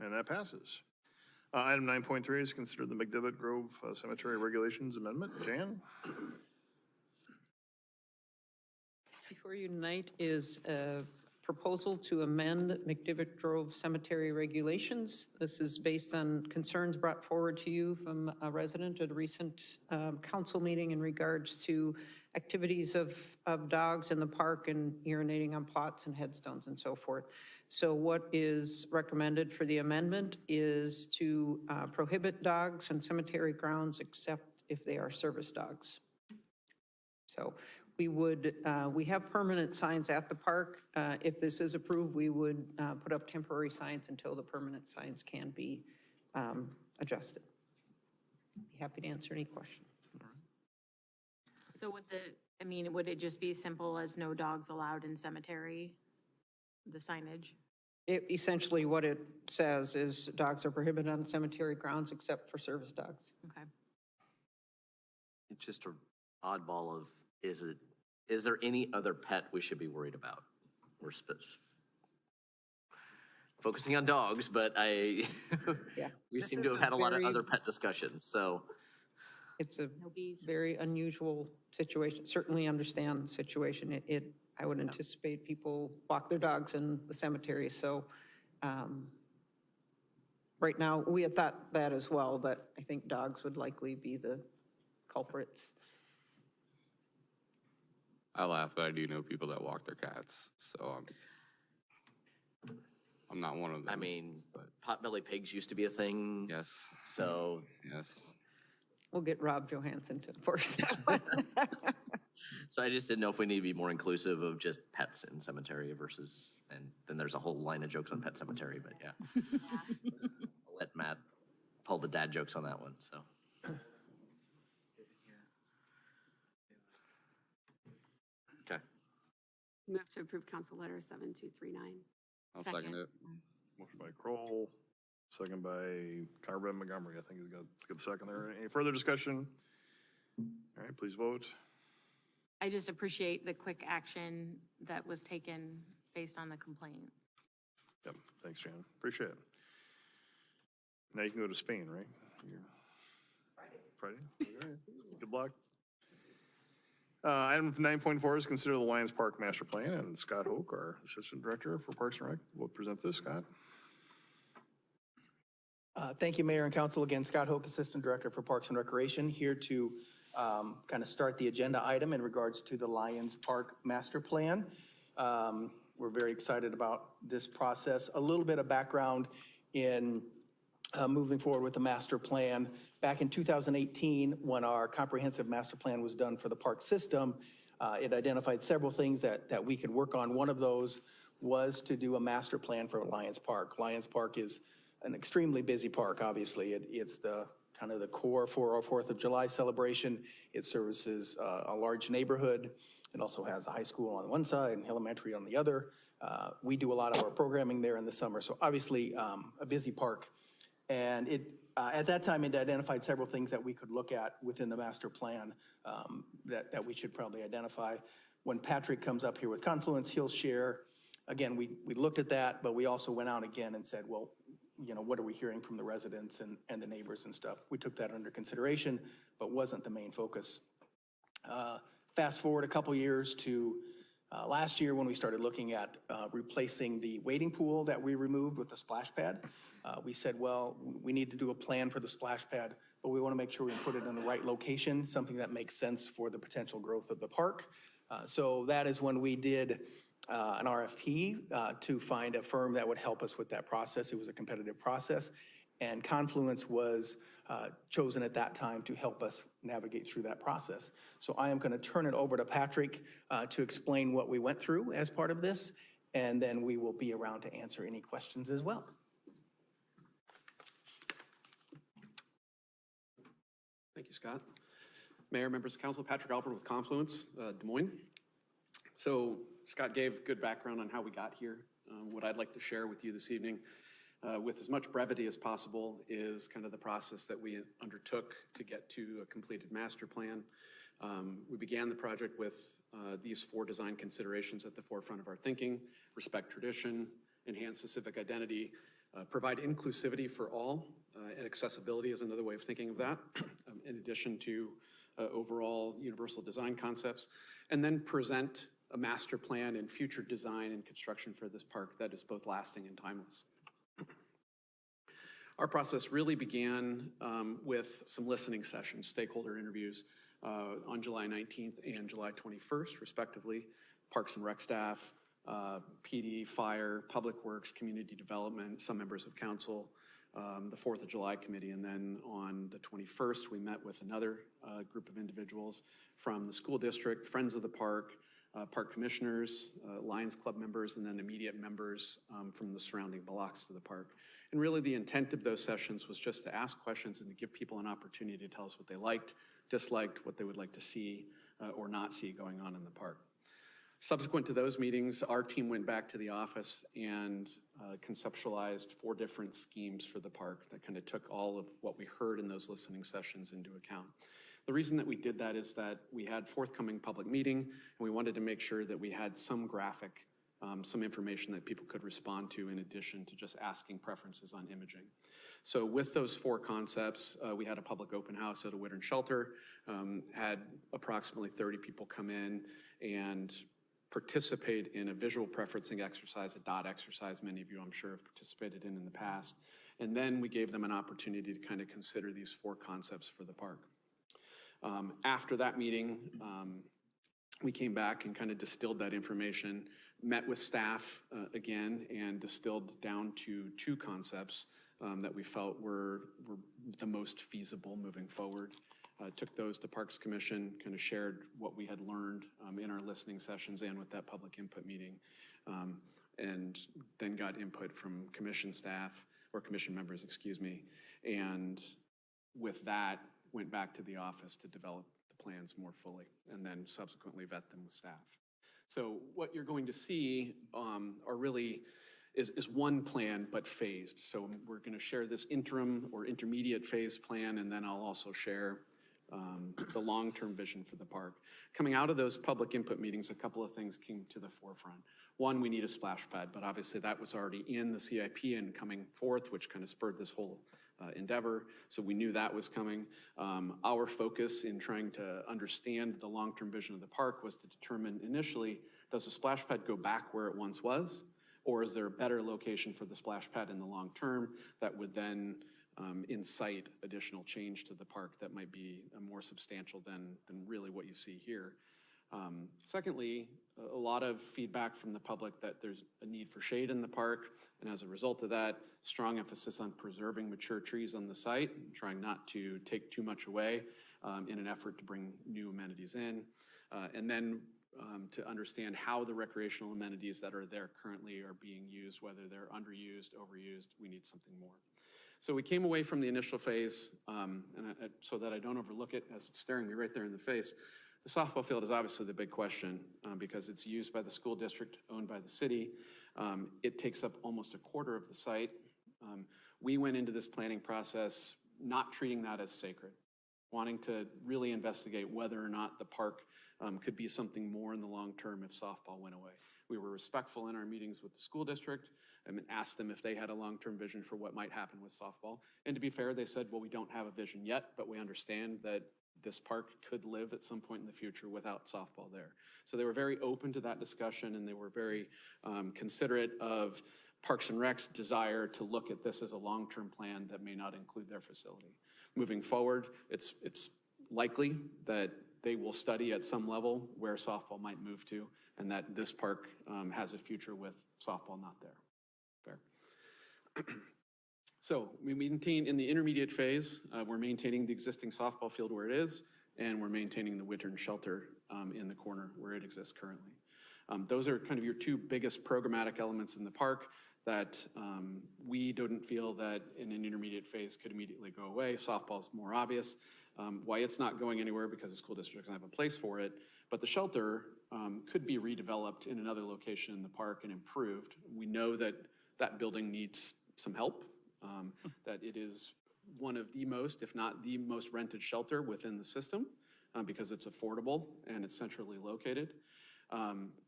And that passes. Item 9.3 is consider the McDevitt Grove Cemetery Regulations Amendment. Jan? Before you tonight is a proposal to amend McDevitt Grove Cemetery regulations. This is based on concerns brought forward to you from a resident at a recent council meeting in regards to activities of dogs in the park and urinating on plots and headstones and so forth. So what is recommended for the amendment is to prohibit dogs on cemetery grounds except if they are service dogs. So we have permanent signs at the park. If this is approved, we would put up temporary signs until the permanent signs can be adjusted. Be happy to answer any question. So would it just be simple as no dogs allowed in cemetery, the signage? Essentially, what it says is dogs are prohibited on cemetery grounds except for service dogs. Okay. It's just an oddball of, is there any other pet we should be worried about? We're focusing on dogs, but Yeah. we This seem is to have had a lot of very- other pet discussions, so. It's a No bees? very unusual situation. Certainly understand the situation. I would anticipate people walk their dogs in the cemetery, so right now, we had thought that as well, but I think dogs would likely be the culprits. I laugh, but I do know people that walk their cats, so I'm not one of them. I mean, but potbelly pigs used to be a thing. yes, So, yes. We'll get Rob Johansson to enforce that one. so I just didn't know if we need to be more inclusive of just pets in cemetery versus, and then there's a whole line of jokes on Pet Cemetery, but yeah. I'll let Matt pull the dad jokes on that one, so. Okay. Move to approve Council Letter 7239. I'll second it. Motion by Kroll, second by Carberry Montgomery. I think he's got a good second there. Any further discussion? All right, please vote. I just appreciate the quick action that was taken based on the complaint. Yep, thanks, Jan. Appreciate it. Now you can go to Spain, right? Friday? Okay. Good luck. Item 9.4 is consider the Lions Park Master Plan, and Scott Hoke, our Assistant Director for Parks and Rec, will present this. Scott? Thank you, Mayor and Council. Again, Scott Hoke, Assistant Director for Parks and Recreation, here to kind of start the agenda item in regards to the Lions Park Master Plan. We're very excited about this process. A little bit of background in moving forward with the master plan. Back in 2018, when our comprehensive master plan was done for the park system, it identified several things that we could work on. One of those was to do a master plan for Lions Park. Lions Park is an extremely busy park, obviously. It's the kind of the core for our 4th of July celebration. It services a large neighborhood. It also has a high school on one side and elementary on the other. We do a lot of our programming there in the summer, so obviously a busy park. And at that time, it identified several things that we could look at within the master plan that we should probably identify. When Patrick comes up here with Confluence, he'll share. Again, we looked at that, but we also went out again and said, well, you know, what are we hearing from the residents and the neighbors and stuff? We took that under consideration, but wasn't the main focus. Fast forward a couple years to last year when we started looking at replacing the wading pool that we removed with the splash pad. We said, well, we need to do a plan for the splash pad, but we want to make sure we put it in the right location, something that makes sense for the potential growth of the park. So that is when we did an RFP to find a firm that would help us with that process. It was a competitive process, and Confluence was chosen at that time to help us navigate through that process. So I am going to turn it over to Patrick to explain what we went through as part of this, and then we will be around to answer any questions as well. Thank you, Scott. Mayor, members of council, Patrick Alford with Confluence, Des Moines. So Scott gave good background on how we got here. What I'd like to share with you this evening with as much brevity as possible is kind of the process that we undertook to get to a completed master plan. We began the project with these 4 design considerations at the forefront of our thinking: respect tradition, enhance the civic identity, provide inclusivity for all, and accessibility is another way of thinking of that, in addition to overall universal design concepts, and then present a master plan and future design and construction for this park that is both lasting and timeless. Our process really began with some listening sessions, stakeholder interviews, on July 19th and July 21st, respectively. Parks and Rec staff, PD, Fire, Public Works, Community Development, some members of council, the 4th of July committee, and then on the 21st, we met with another group of individuals from the school district, Friends of the Park, park commissioners, Lions Club members, and then immediate members from the surrounding blocks to the park. And really the intent of those sessions was just to ask questions and to give people an opportunity to tell us what they liked, disliked, what they would like to see or not see going on in the park. Subsequent to those meetings, our team went back to the office and conceptualized 4 different schemes for the park that kind of took all of what we heard in those listening sessions into account. The reason that we did that is that we had forthcoming public meeting, and we wanted to make sure that we had some graphic, some information that people could respond to in addition to just asking preferences on imaging. So with those 4 concepts, we had a public open house at a Whittern shelter, had approximately 30 people come in and participate in a visual preferencing exercise, a dot exercise many of you I'm sure have participated in the past. And then we gave them an opportunity to kind of consider these 4 concepts for the park. After that meeting, we came back and kind of distilled that information, met with staff again, and distilled down to 2 concepts that we felt were the most feasible moving forward. Took those to Parks Commission, kind of shared what we had learned in our listening sessions and with that public input meeting, and then got input from commission staff, or commission members, excuse me, and with that, went back to the office to develop the plans more fully, and then subsequently vet them with staff. So what you're going to see are really is one plan, but phased. So we're going to share this interim or intermediate phase plan, and then I'll also share the long-term vision for the park. Coming out of those public input meetings, a couple of things came to the forefront. One, we need a splash pad, but obviously that was already in the CIP and coming forth, which kind of spurred this whole endeavor. So we knew that was coming. Our focus in trying to understand the long-term vision of the park was to determine initially, does the splash pad go back where it once was? Or is there a better location for the splash pad in the long term that would then incite additional change to the park that might be more substantial than really what you see here. Secondly, a lot of feedback from the public that there's a need for shade in the park, and as a result of that, strong emphasis on preserving mature trees on the site, trying not to take too much away in an effort to bring new amenities in, and then to understand how the recreational amenities that are there currently are being used, whether they're underused, overused, we need something more. So we came away from the initial phase, so that I don't overlook it as it's staring me right there in the face. The softball field is obviously the big question because it's used by the school district, owned by the city. It takes up almost a quarter of the site. We went into this planning process not treating that as sacred, wanting to really investigate whether or not the park could be something more in the long term if softball went away. We were respectful in our meetings with the school district and asked them if they had a long-term vision for what might happen with softball. And to be fair, they said, well, we don't have a vision yet, but we understand that this park could live at some point in the future without softball there. So they were very open to that discussion, and they were very considerate of Parks and Rec's desire to look at this as a long-term plan that may not include their facility. Moving forward, it's likely that they will study at some level where softball might move to, and that this park has a future with softball not there. Fair. So we maintain, in the intermediate phase, we're maintaining the existing softball field where it is, and we're maintaining the Wittern shelter in the corner where it exists currently. Those are kind of your two biggest programmatic elements in the park that we didn't feel that in an intermediate phase could immediately go away. Softball's more obvious. Why it's not going anywhere, because the school district doesn't have a place for it, but the shelter could be redeveloped in another location in the park and improved. We know that that building needs some help, that it is one of the most, if not the most rented shelter within the system because it's affordable and it's centrally located.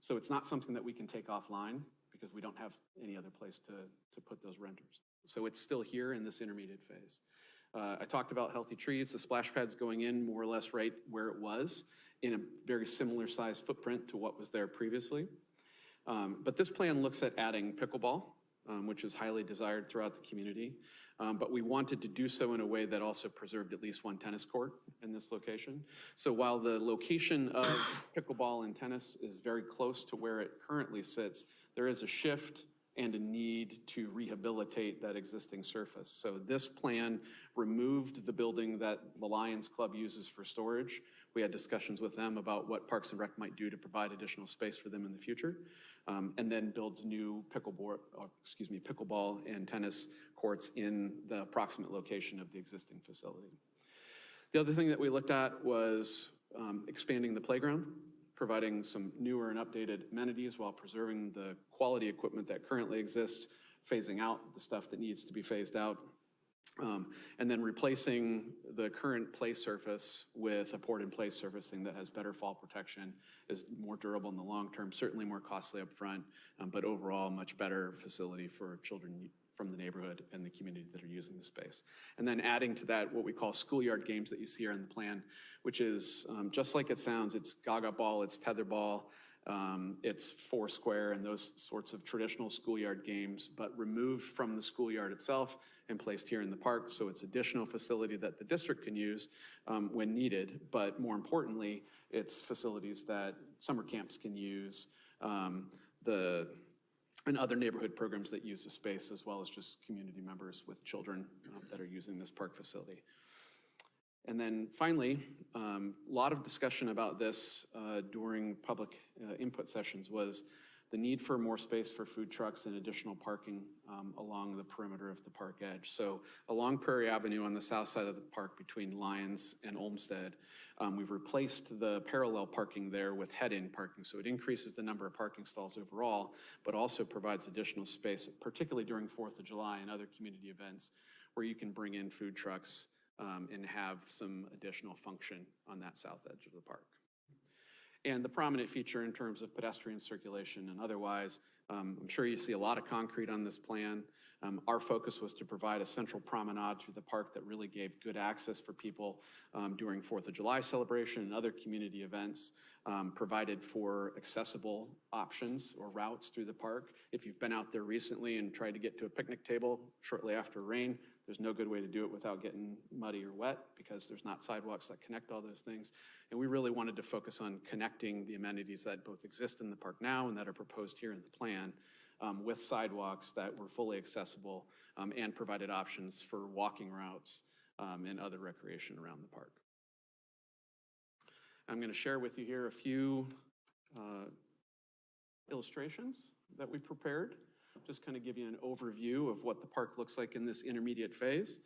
So it's not something that we can take offline because we don't have any other place to put those renters. So it's still here in this intermediate phase. I talked about healthy trees. The splash pad's going in more or less right where it was in a very similar size footprint to what was there previously. But this plan looks at adding pickleball, which is highly desired throughout the community. But we wanted to do so in a way that also preserved at least one tennis court in this location. So while the location of pickleball and tennis is very close to where it currently sits, there is a shift and a need to rehabilitate that existing surface. So this plan removed the building that the Lions Club uses for storage. We had discussions with them about what Parks and Rec might do to provide additional space for them in the future, and then builds new pickleball and tennis courts in the approximate location of the existing facility. The other thing that we looked at was expanding the playground, providing some newer and updated amenities while preserving the quality equipment that currently exists, phasing out the stuff that needs to be phased out, and then replacing the current play surface with a poured-in-play surfacing that has better fall protection, is more durable in the long term, certainly more costly up front, but overall much better facility for children from the neighborhood and the community that are using the space. And then adding to that what we call schoolyard games that you see here in the plan, which is just like it sounds, it's gaga ball, it's tether ball, it's foursquare and those sorts of traditional schoolyard games, but removed from the schoolyard itself and placed here in the park. So it's additional facility that the district can use when needed, but more importantly, it's facilities that summer camps can use, and other neighborhood programs that use the space, as well as just community members with children that are using this park facility. And then finally, a lot of discussion about this during public input sessions was the need for more space for food trucks and additional parking along the perimeter of the park edge. So along Prairie Avenue on the south side of the park between Lyons and Olmsted, we've replaced the parallel parking there with head-in parking. So it increases the number of parking stalls overall, but also provides additional space, particularly during 4th of July and other community events, where you can bring in food trucks and have some additional function on that south edge of the park. And the prominent feature in terms of pedestrian circulation and otherwise, I'm sure you see a lot of concrete on this plan. Our focus was to provide a central promenade through the park that really gave good access for people during 4th of July celebration and other community events, provided for accessible options or routes through the park. If you've been out there recently and tried to get to a picnic table shortly after rain, there's no good way to do it without getting muddy or wet because there's not sidewalks that connect all those things. And we really wanted to focus on connecting the amenities that both exist in the park now and that are proposed here in the plan with sidewalks that were fully accessible and provided options for walking routes and other recreation around the park. I'm going to share with you here a few illustrations that we prepared. Just kind of give you an overview of what the park looks like in this intermediate phase.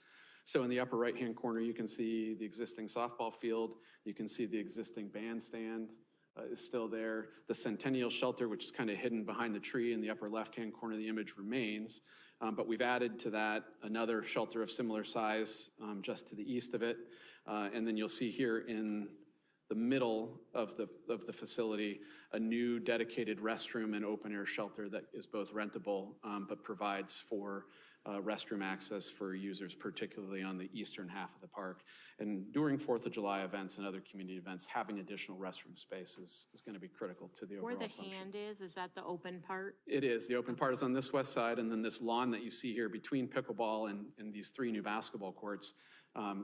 So in the upper right-hand corner, you can see the existing softball field. You can see the existing bandstand is still there. The Centennial Shelter, which is kind of hidden behind the tree in the upper left-hand corner of the image, remains. But we've added to that another shelter of similar size just to the east of it. And then you'll see here in the middle of the facility, a new dedicated restroom and open-air shelter that is both rentable, but provides for restroom access for users, particularly on the eastern half of the park. And during 4th of July events and other community events, having additional restroom space is going to be critical to the overall Where the function. hand is that the open part? It is. The open part is on this west side, and then this lawn that you see here between pickleball and these 3 new basketball courts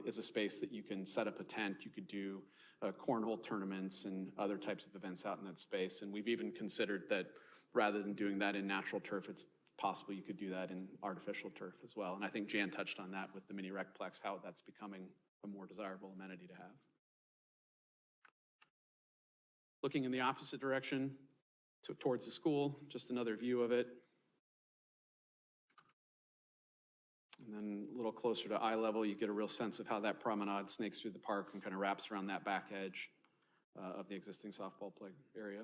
is a space that you can set up a tent. You could do cornhole tournaments and other types of events out in that space. And we've even considered that rather than doing that in natural turf, it's possible you could do that in artificial turf as well. And I think Jan touched on that with the mini recplex, how that's becoming a more desirable amenity to have. Looking in the opposite direction towards the school, just another view of it. And then a little closer to eye level, you get a real sense of how that promenade snakes through the park and kind of wraps around that back edge of the existing softball play area.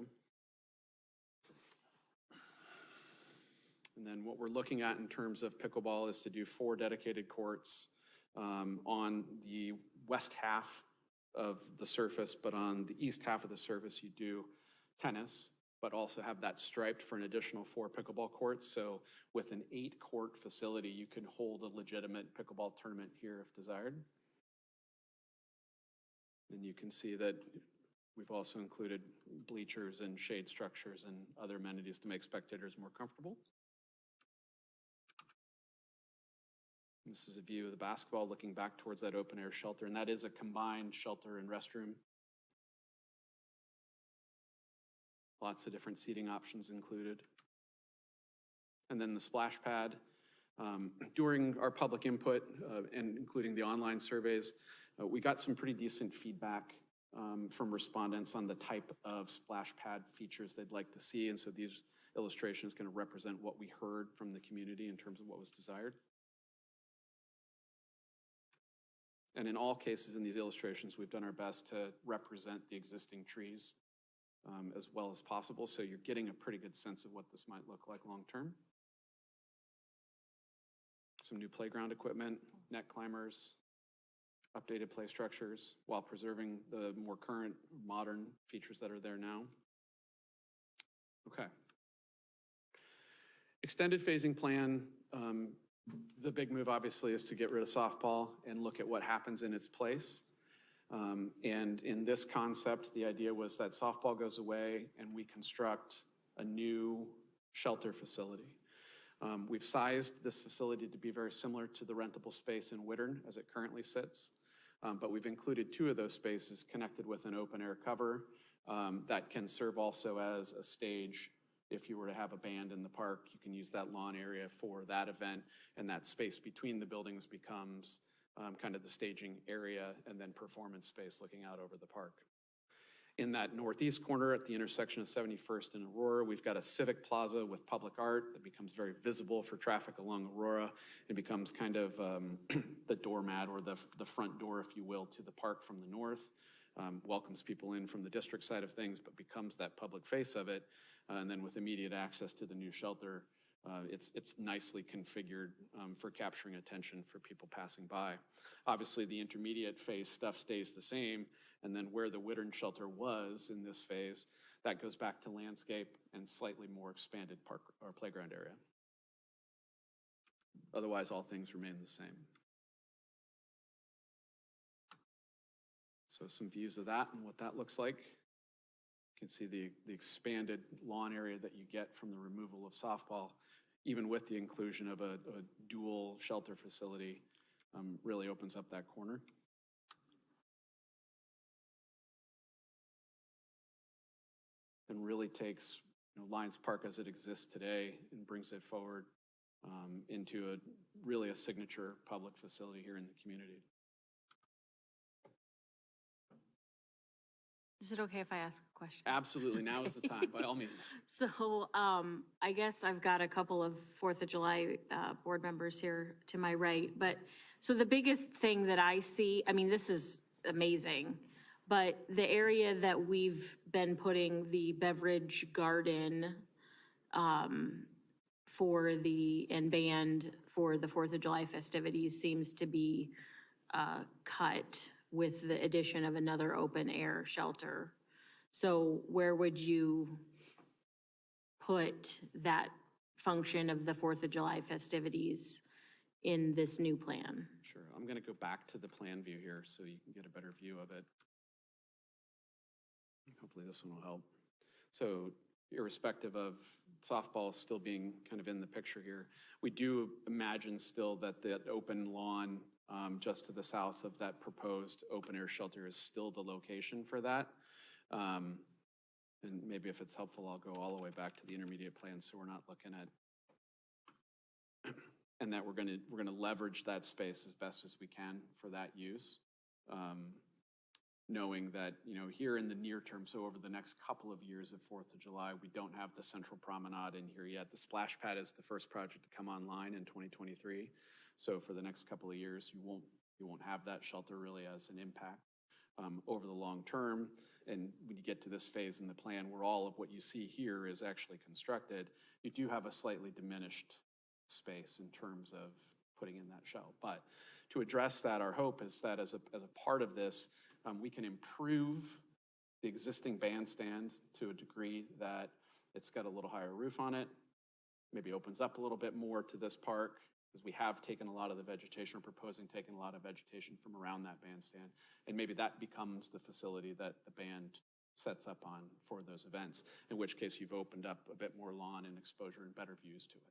And then what we're looking at in terms of pickleball is to do 4 dedicated courts on the west half of the surface, but on the east half of the surface you do tennis, but also have that striped for an additional 4 pickleball courts. So with an 8-court facility, you can hold a legitimate pickleball tournament here if desired. And you can see that we've also included bleachers and shade structures and other amenities to make spectators more comfortable. This is a view of the basketball looking back towards that open air shelter, and that is a combined shelter and restroom. Lots of different seating options included. And then the splash pad. During our public input and including the online surveys, we got some pretty decent feedback from respondents on the type of splash pad features they'd like to see. And so these illustrations kind of represent what we heard from the community in terms of what was desired. And in all cases in these illustrations, we've done our best to represent the existing trees as well as possible. So you're getting a pretty good sense of what this might look like long-term. Some new playground equipment, net climbers, updated play structures while preserving the more current modern features that are there now. Okay. Extended phasing plan. The big move obviously is to get rid of softball and look at what happens in its place. And in this concept, the idea was that softball goes away and we construct a new shelter facility. We've sized this facility to be very similar to the rentable space in Whittern as it currently sits, but we've included 2 of those spaces connected with an open air cover that can serve also as a stage. If you were to have a band in the park, you can use that lawn area for that event, and that space between the buildings becomes kind of the staging area and then performance space looking out over the park. In that northeast corner at the intersection of 71st and Aurora, we've got a civic plaza with public art that becomes very visible for traffic along Aurora. It becomes kind of the doormat or the front door, if you will, to the park from the north. Welcomes people in from the district side of things, but becomes that public face of it. And then with immediate access to the new shelter, it's nicely configured for capturing attention for people passing by. Obviously, the intermediate phase stuff stays the same, and then where the Whittern shelter was in this phase, that goes back to landscape and slightly more expanded park or playground area. Otherwise, all things remain the same. So some views of that and what that looks like. You can see the expanded lawn area that you get from the removal of softball, even with the inclusion of a dual shelter facility, really opens up that corner. And really takes Lions Park as it exists today and brings it forward into really a signature public facility here in the community. Is it okay if I ask a question? Absolutely, now is the time, by all means. So I guess I've got a couple of 4th of July board members here to my right, but so the biggest thing that I see, I mean, this is amazing, but the area that we've been putting the beverage garden and band for the 4th of July festivities seems to be cut with the addition of another open air shelter. So where would you put that function of the 4th of July festivities in this new plan? Sure, I'm going to go back to the plan view here so you can get a better view of it. Hopefully this one will help. So irrespective of softball still being kind of in the picture here, we do imagine still that the open lawn just to the south of that proposed open air shelter is still the location for that. And maybe if it's helpful, I'll go all the way back to the intermediate plan so we're not looking at, and that we're gonna leverage that space as best as we can for that use. Knowing that, you know, here in the near term, so over the next couple of years of 4th of July, we don't have the central promenade in here yet. The splash pad is the first project to come online in 2023. So for the next couple of years, you won't have that shelter really as an impact. Over the long term, and when you get to this phase in the plan where all of what you see here is actually constructed, you do have a slightly diminished space in terms of putting in that shell. But to address that, our hope is that as a part of this, we can improve the existing bandstand to a degree that it's got a little higher roof on it, maybe opens up a little bit more to this park, because we have taken a lot of the vegetation, or proposing taking a lot of vegetation from around that bandstand, and maybe that becomes the facility that the band sets up on for those events, in which case you've opened up a bit more lawn and exposure and better views to it.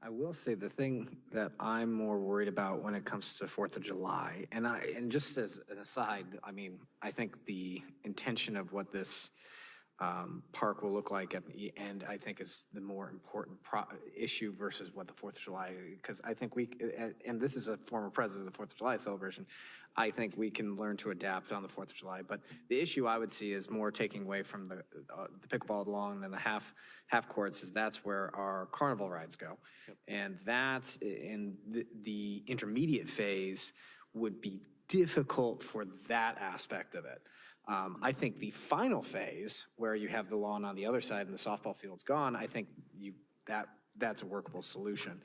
I will say the thing that I'm more worried about when it comes to 4th of July, and just as an aside, I mean, I think the intention of what this park will look like at the end, I think is the more important issue versus what the 4th of July, because I think and this is a former president of the 4th of July celebration, I think we can learn to adapt on the 4th of July. But the issue I would see is more taking away from the pickleball lawn and the half courts, is that's where our carnival rides go. Yep. And that's in the intermediate phase would be difficult for that aspect of it. I think the final phase, where you have the lawn on the other side and the softball field's gone, I think that's a workable solution.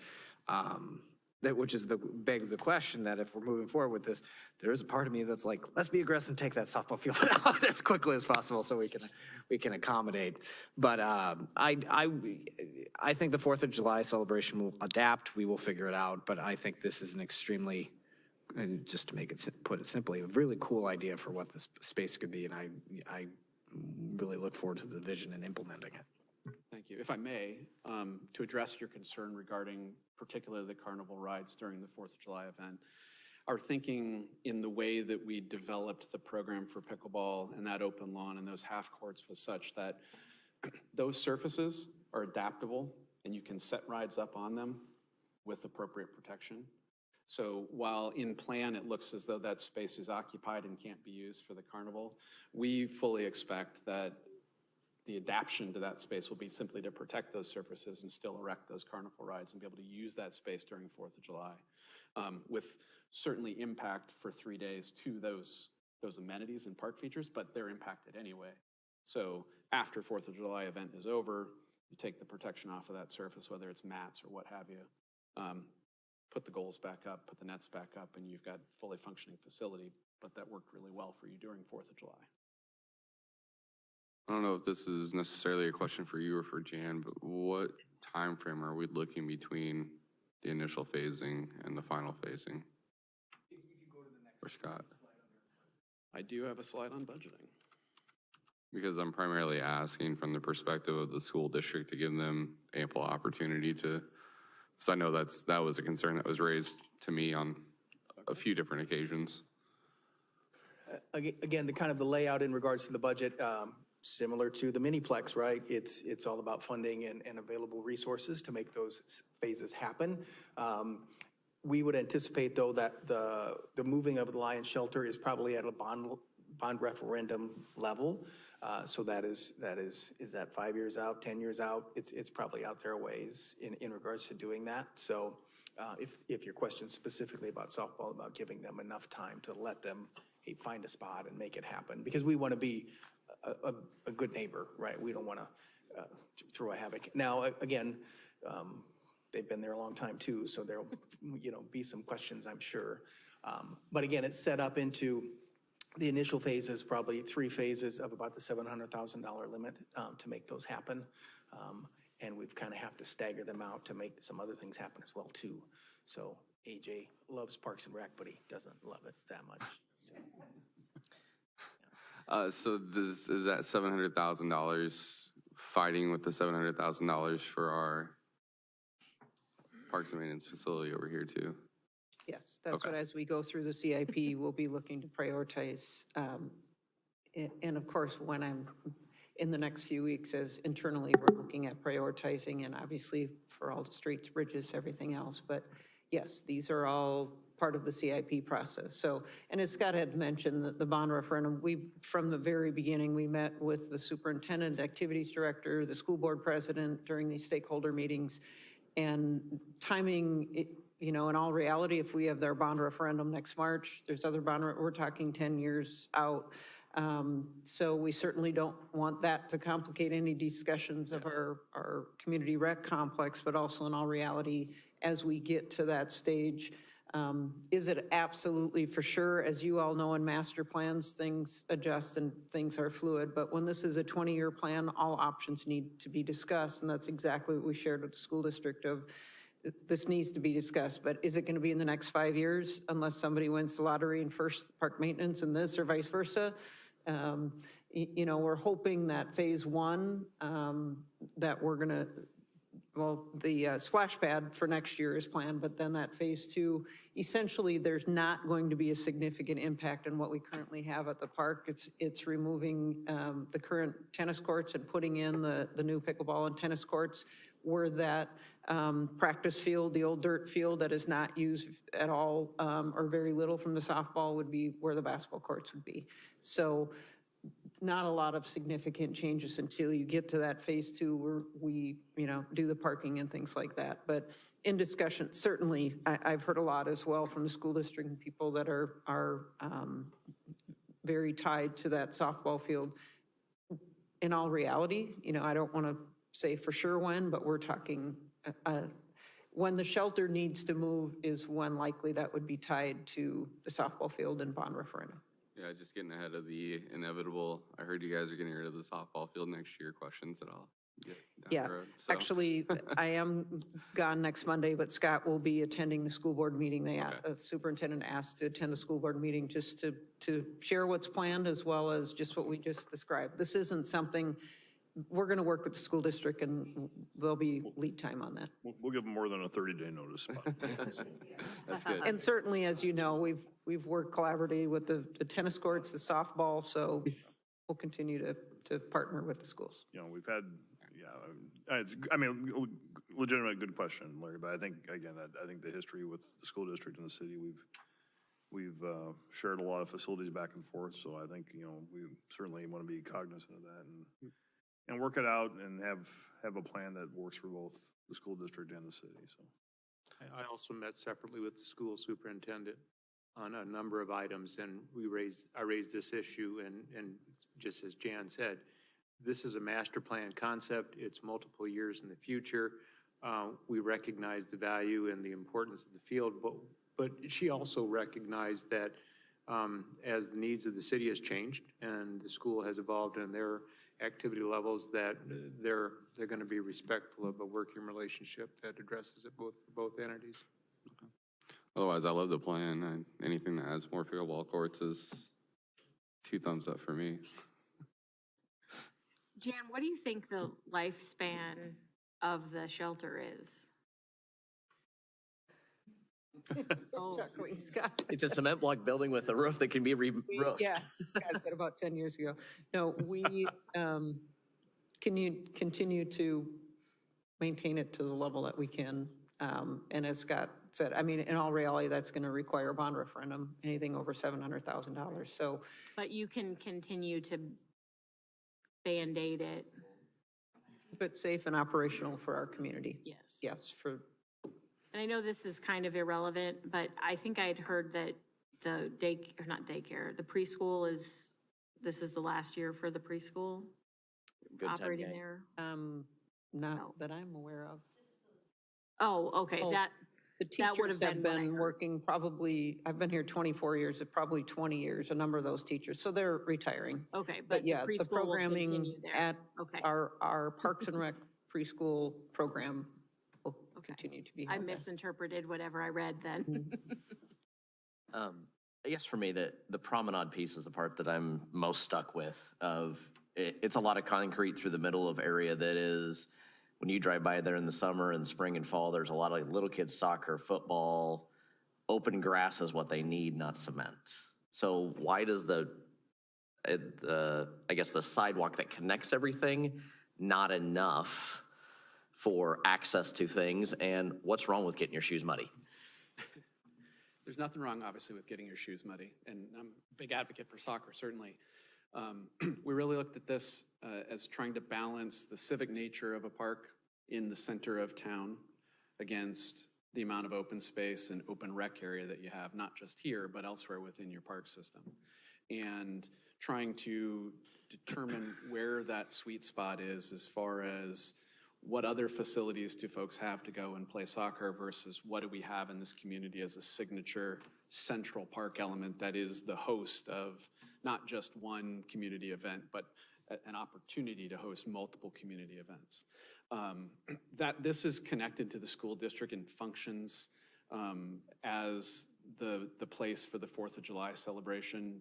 Which begs the question that if we're moving forward with this, there is a part of me that's like, let's be aggressive and take that softball field out as quickly as possible so we can accommodate. But I think the 4th of July celebration will adapt. We will figure it out. But I think this is an extremely, and just to put it simply, a really cool idea for what this space could be, and I really look forward to the vision and implementing it. Thank you. If I may, to address your concern regarding particularly the carnival rides during the 4th of July event, our thinking in the way that we developed the program for pickleball and that open lawn and those half courts was such that those surfaces are adaptable and you can set rides up on them with appropriate protection. So while in plan it looks as though that space is occupied and can't be used for the carnival, we fully expect that the adaptation to that space will be simply to protect those surfaces and still erect those carnival rides and be able to use that space during 4th of July, with certainly impact for 3 days to those amenities and park features, but they're impacted anyway. So after 4th of July event is over, you take the protection off of that surface, whether it's mats or what have you, put the goals back up, put the nets back up, and you've got fully functioning facility, but that worked really well for you during 4th of July. I don't know if this is necessarily a question for you or for Jan, but what time frame are we looking between the initial phasing and the final phasing? For Scott. I do have a slide on budgeting. Because I'm primarily asking from the perspective of the school district to give them ample opportunity to, because I know that was a concern that was raised to me on a few different occasions. Again, the layout in regards to the budget, similar to the Miniplex, right? It's all about funding and available resources to make those phases happen. We would anticipate, though, that the moving of the Lions shelter is probably at a bond referendum level. So is that 5 years out, 10 years out? It's probably out there a ways in regards to doing that. So if your question specifically about softball, about giving them enough time to let them find a spot and make it happen, because we want to be a good neighbor, right? We don't want to throw a havoc. Now, again, they've been there a long time too, so there'll, be some questions, I'm sure. But again, it's set up into the initial phases, probably 3 phases of about the $700,000 limit to make those happen. And we've kind of have to stagger them out to make some other things happen as well too. So AJ loves Parks and Rec, but he doesn't love it that much. So is that $700,000 fighting with the $700,000 for our Parks and Maintenance facility over here too? Yes, that's what, as we go through the CIP, we'll be looking to prioritize. And of course, when I'm in the next few weeks, as internally, we're looking at prioritizing, and obviously for all the streets, bridges, everything else. But yes, these are all part of the CIP process. So, and as Scott had mentioned, the bond referendum, from the very beginning, we met with the superintendent, activities director, the school board president during these stakeholder meetings. And timing, in all reality, if we have their bond referendum next March, there's other we're talking 10 years out. So we certainly don't want that to complicate any discussions of our community rec complex, but also in all reality, as we get to that stage, is it absolutely for sure? As you all know, in master plans, things adjust and things are fluid, but when this is a 20-year plan, all options need to be discussed, and that's exactly what we shared with the school district of, this needs to be discussed, but is it going to be in the next 5 years unless somebody wins the lottery and first park maintenance and this or vice versa? We're hoping that phase 1, that we're going to, the splash pad for next year is planned, but then that phase 2, essentially there's not going to be a significant impact on what we currently have at the park. It's removing the current tennis courts and putting in the new pickleball and tennis courts where that practice field, the old dirt field that is not used at all or very little from the softball would be where the basketball courts would be. So not a lot of significant changes until you get to that phase 2 where we, do the parking and things like that. But in discussion, certainly, I've heard a lot as well from the school district and people that are very tied to that softball field. In all reality, I don't want to say for sure when, but we're talking when the shelter needs to move is when likely that would be tied to the softball field and bond referendum. Yeah, just getting ahead of the inevitable, I heard you guys are getting rid of the softball field next year questions that I'll get down the road. So. Actually, I am gone next Monday, but Scott will be attending the school board meeting. The superintendent asked to attend the school board meeting just to share what's planned as well as just what we just described. This isn't something, we're going to work with the school district and there'll be lead time on that. We'll give them more than a 30-day notice. That's good. And certainly, as you know, we've worked collaboratively with the tennis courts, the softball, so we'll continue to partner with the schools. We've had, legitimate good question, Larry, but I think, again, I think the history with the school district and the city, we've shared a lot of facilities back and forth, so I think, we certainly want to be cognizant of that and work it out and have a plan that works for both the school district and the city, so. I also met separately with the school superintendent on a number of items, and I raised this issue, and just as Jan said, this is a master plan concept. It's multiple years in the future. We recognize the value and the importance of the field, but she also recognized that as the needs of the city has changed and the school has evolved in their activity levels, that they're going to be respectful of a working relationship that addresses it for both entities. Otherwise, I love the plan. Anything that adds more pickleball courts is 2 thumbs up for me. Jan, what do you think the lifespan of the shelter is? Chuckling, Scott. It's a cement block building with a roof that can be re-roofed. Yeah, Scott said about 10 years ago. No, we continue to maintain it to the level that we can. And as Scott said, in all reality, that's going to require a bond referendum, anything over $700,000. So, but you can continue to Band-Aid it. Keep it safe and operational for our community. Yes. Yes, And I know this is kind of irrelevant, but I think I had heard that the the preschool this is the last year for the preschool Good 10K. operating there? Not that I'm aware of. Oh, okay, Oh, that, The that would teachers have have been what I been heard. working probably, I've been here 24 years, probably 20 years, a number of those teachers, so they're retiring. Okay, But but the yeah, the preschool will programming continue there. at Okay. our Parks and Rec preschool program will continue to be I held there. misinterpreted whatever I read then. I guess for me, the promenade piece is the part that I'm most stuck with of, it's a lot of concrete through the middle of area that is, when you drive by there in the summer and spring and fall, there's a lot of little kids soccer, football, open grass is what they need, not cement. So why does I guess the sidewalk that connects everything, not enough for access to things? And what's wrong with getting your shoes muddy? There's nothing wrong, obviously, with getting your shoes muddy, and I'm a big advocate for soccer, certainly. We really looked at this as trying to balance the civic nature of a park in the center of town against the amount of open space and open rec area that you have, not just here, but elsewhere within your park system. And trying to determine where that sweet spot is as far as what other facilities do folks have to go and play soccer versus what do we have in this community as a signature central park element that is the host of not just one community event, but an opportunity to host multiple community events. That this is connected to the school district and functions as the place for the 4th of July celebration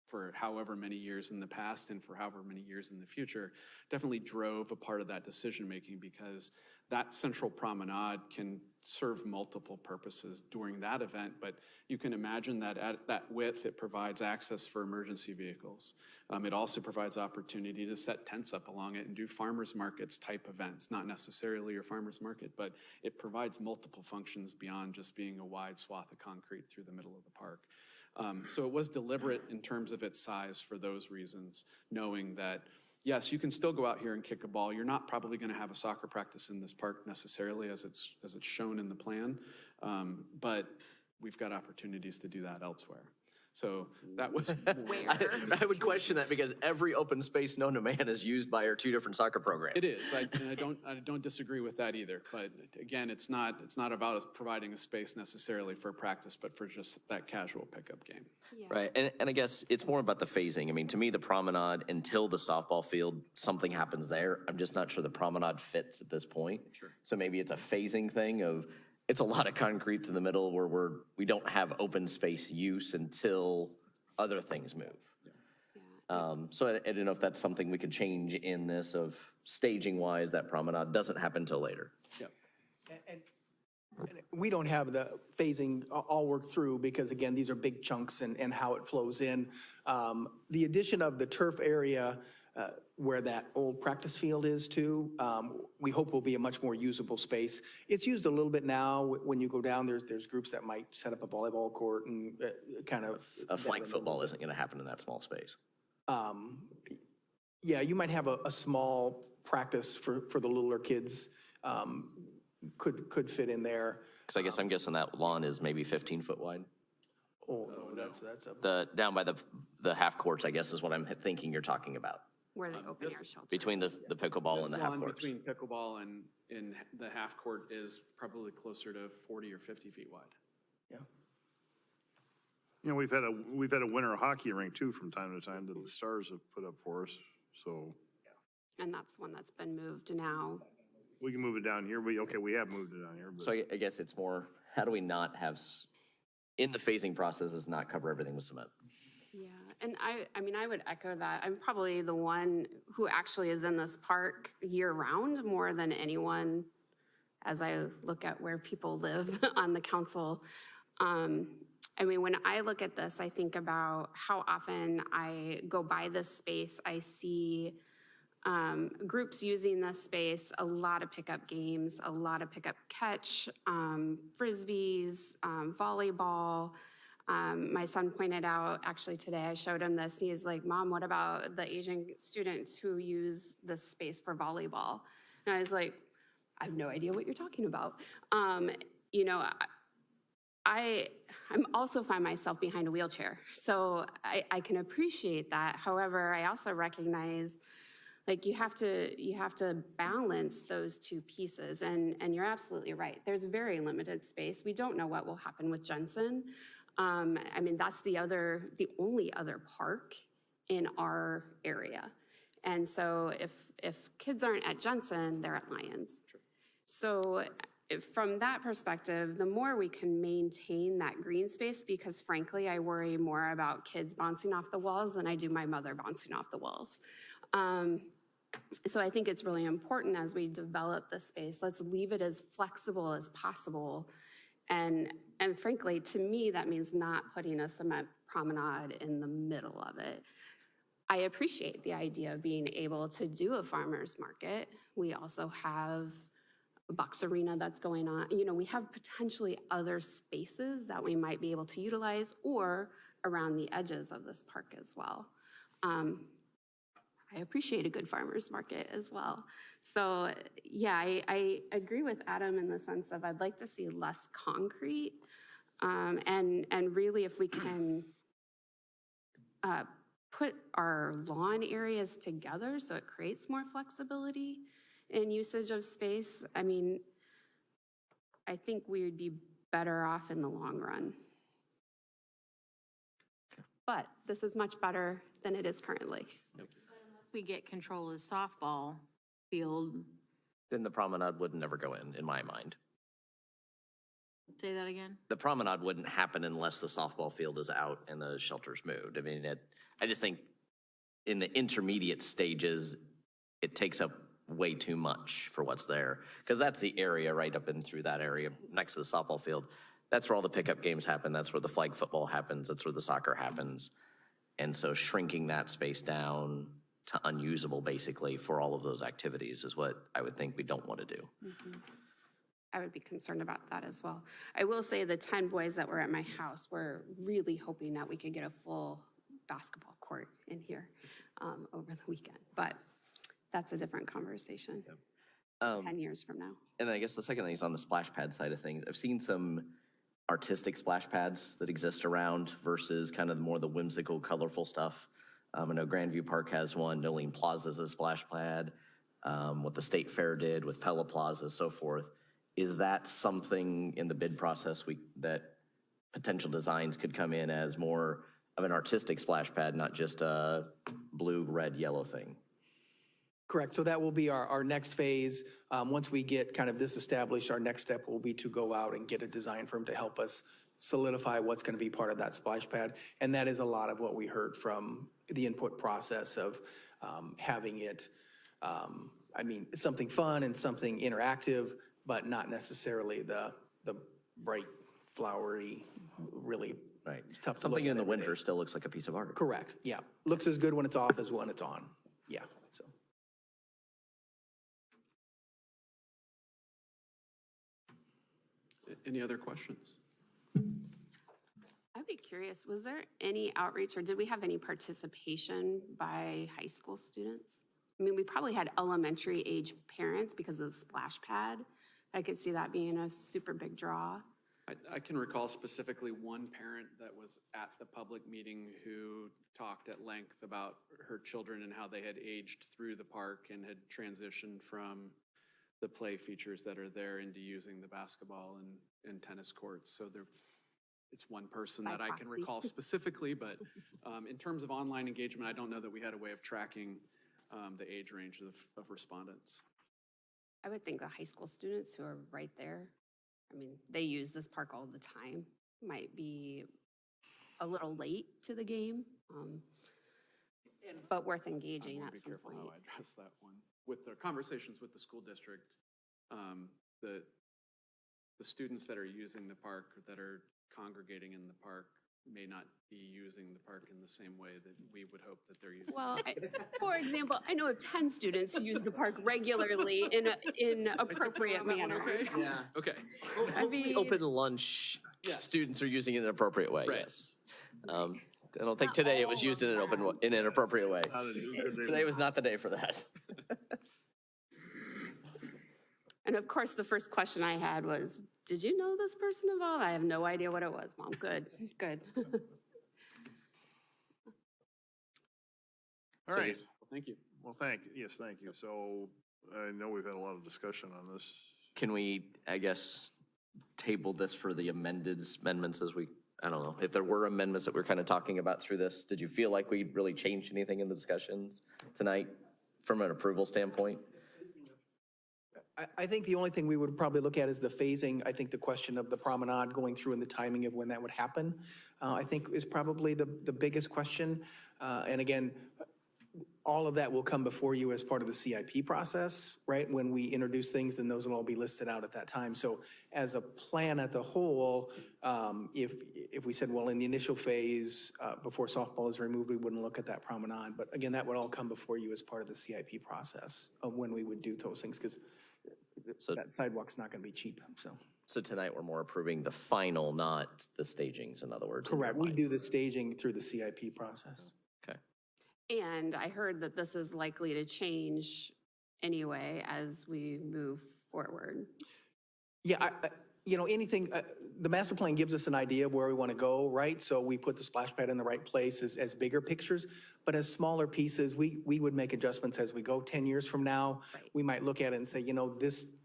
for however many years in the past and for however many years in the future, definitely drove a part of that decision-making, because that central promenade can serve multiple purposes during that event, but you can imagine that at that width, it provides access for emergency vehicles. It also provides opportunity to set tents up along it and do farmers markets type events, not necessarily your farmers market, but it provides multiple functions beyond just being a wide swath of concrete through the middle of the park. So it was deliberate in terms of its size for those reasons, knowing that, yes, you can still go out here and kick a ball. You're not probably going to have a soccer practice in this park necessarily as it's shown in the plan, but we've got opportunities to do that elsewhere. So that was I would question that, because every open space known to man is used by our 2 different soccer programs. It is. I don't disagree with that either. But again, it's not about us providing a space necessarily for practice, but for just that casual pickup game. Yeah. Right, and I guess it's more about the phasing. I mean, to me, the promenade until the softball field, something happens there. I'm just not sure the promenade fits at this point. Sure. So maybe it's a phasing thing of, it's a lot of concrete to the middle where we don't have open space use until other things move. So I don't know if that's something we could change in this of staging wise, that promenade doesn't happen till later. Yep. And we don't have the phasing all worked through because, again, these are big chunks and how it flows in. The addition of the turf area where that old practice field is too, we hope will be a much more usable space. It's used a little bit now. When you go down, there's groups that might set up a volleyball court and kind of. A flag football isn't going to happen in that small space. Yeah, you might have a small practice for the littler kids, could fit in there. Because I guess I'm guessing that lawn is maybe 15 foot wide. Oh, no, that's Down by the half courts, I guess is what I'm thinking you're talking about. Where the open air shelter. Between the pickleball and the half This lawn courts. between pickleball and the half court is probably closer to 40 or 50 feet wide. Yeah. You know, we've had a winter hockey rink too from time to time that the Stars have put up for us, so. And that's one that's been moved now. We can move it down here. We have moved it down here, but. So I guess it's more, how do we not have, in the phasing process, is not cover everything with cement? Yeah, and I mean, I would echo that. I'm probably the one who actually is in this park year-round more than anyone as I look at where people live on the council. I mean, when I look at this, I think about how often I go by this space. I see groups using this space, a lot of pickup games, a lot of pickup catch, frisbees, volleyball. My son pointed out, actually today, I showed him this. He's like, Mom, what about the Asian students who use this space for volleyball? And I was like, I have no idea what you're talking about. You know, I'm also find myself behind a wheelchair. So I can appreciate that. However, I also recognize Like you have to balance those two pieces. And you're absolutely right. There's very limited space. We don't know what will happen with Jensen. I mean, that's the only other park in our area. And so if kids aren't at Jensen, they're at Lions. So from that perspective, the more we can maintain that green space, because frankly, I worry more about kids bouncing off the walls than I do my mother bouncing off the walls. So I think it's really important as we develop the space, let's leave it as flexible as possible. And frankly, to me, that means not putting a cement promenade in the middle of it. I appreciate the idea of being able to do a farmer's market. We also have a Bucks Arena that's going on. You know, we have potentially other spaces that we might be able to utilize or around the edges of this park as well. I appreciate a good farmer's market as well. So yeah, I agree with Adam in the sense of I'd like to see less concrete. And really if we can put our lawn areas together so it creates more flexibility in usage of space, I mean, I think we would be better off in the long run. But this is much better than it is currently. We get control of the softball field. Then the promenade would never go in my mind. Say that again? The promenade wouldn't happen unless the softball field is out and the shelter's moved. I mean, I just think in the intermediate stages, it takes up way too much for what's there. Because that's the area right up in through that area next to the softball field. That's where all the pickup games happen. That's where the flag football happens. That's where the soccer happens. And so shrinking that space down to unusable basically for all of those activities is what I would think we don't want to do. Mm-hmm. I would be concerned about that as well. I will say the 10 boys that were at my house were really hoping that we could get a full basketball court in here over the weekend, but that's a different conversation 10 years from now. And I guess the second thing is on the splash pad side of things. I've seen some artistic splash pads that exist around versus kind of more the whimsical, colorful stuff. I know Grandview Park has one, Nolene Plaza's a splash pad, what the State Fair did with Pella Plaza, so forth. Is that something in the bid process that potential designs could come in as more of an artistic splash pad, not just a blue, red, yellow thing? Correct. So that will be our next phase. Once we get kind of this established, our next step will be to go out and get a design firm to help us solidify what's going to be part of that splash pad. And that is a lot of what we heard from the input process of having it, I mean, something fun and something interactive, but not necessarily the bright, flowery, really tough to look Something at in the every day. winter still looks like a piece of art. Correct, yeah. Looks as good when it's off as when it's on, yeah, so. Any other questions? I'd be curious, was there any outreach or did we have any participation by high school students? I mean, we probably had elementary age parents because of the splash pad. I could see that being a super big draw. I can recall specifically one parent that was at the public meeting who talked at length about her children and how they had aged through the park and had transitioned from the play features that are there into using the basketball and tennis courts. So it's one person that I can recall specifically, but in terms of online engagement, I don't know that we had a way of tracking the age range of respondents. I would think the high school students who are right there, I mean, they use this park all the time, might be a little late to the game, but worth engaging at some point. How I address that one. With the conversations with the school district, the students that are using the park, that are congregating in the park, may not be using the park in the same way that we would hope that they're using. Well, for example, I know of 10 students who use the park regularly in appropriate manners. Yeah. Okay. I mean, Open lunch, Yes. students are using it in an appropriate way, Right. yes. I don't think today it was used in an appropriate way. Today was not the day for that. And of course, the first question I had was, did you know this person involved? I have no idea what it was, Mom. Good, good. All right. Well, thank you. Well, thank you. So I know we've had a lot of discussion on this. Can we, I guess, table this for the amendments as we, I don't know, if there were amendments that we're kind of talking about through this, did you feel like we really changed anything in the discussions tonight from an approval standpoint? I think the only thing we would probably look at is the phasing. I think the question of the promenade going through and the timing of when that would happen, I think is probably the biggest question. And again, all of that will come before you as part of the CIP process, right? When we introduce things, then those will all be listed out at that time. So as a plan at the whole, if we said, well, in the initial phase, before softball is removed, we wouldn't look at that promenade. But again, that would all come before you as part of the CIP process of when we would do those things, because that sidewalk's not going to be cheap, so. So tonight, we're more approving the final, not the stagings, in other words. in your Correct. We mind. do the staging through the CIP process. Okay. And I heard that this is likely to change anyway as we move forward. Yeah, anything, the master plan gives us an idea of where we want to go, right? So we put the splash pad in the right place as bigger pictures, but as smaller pieces, we would make adjustments as we go. 10 years from now, we might look at it and say,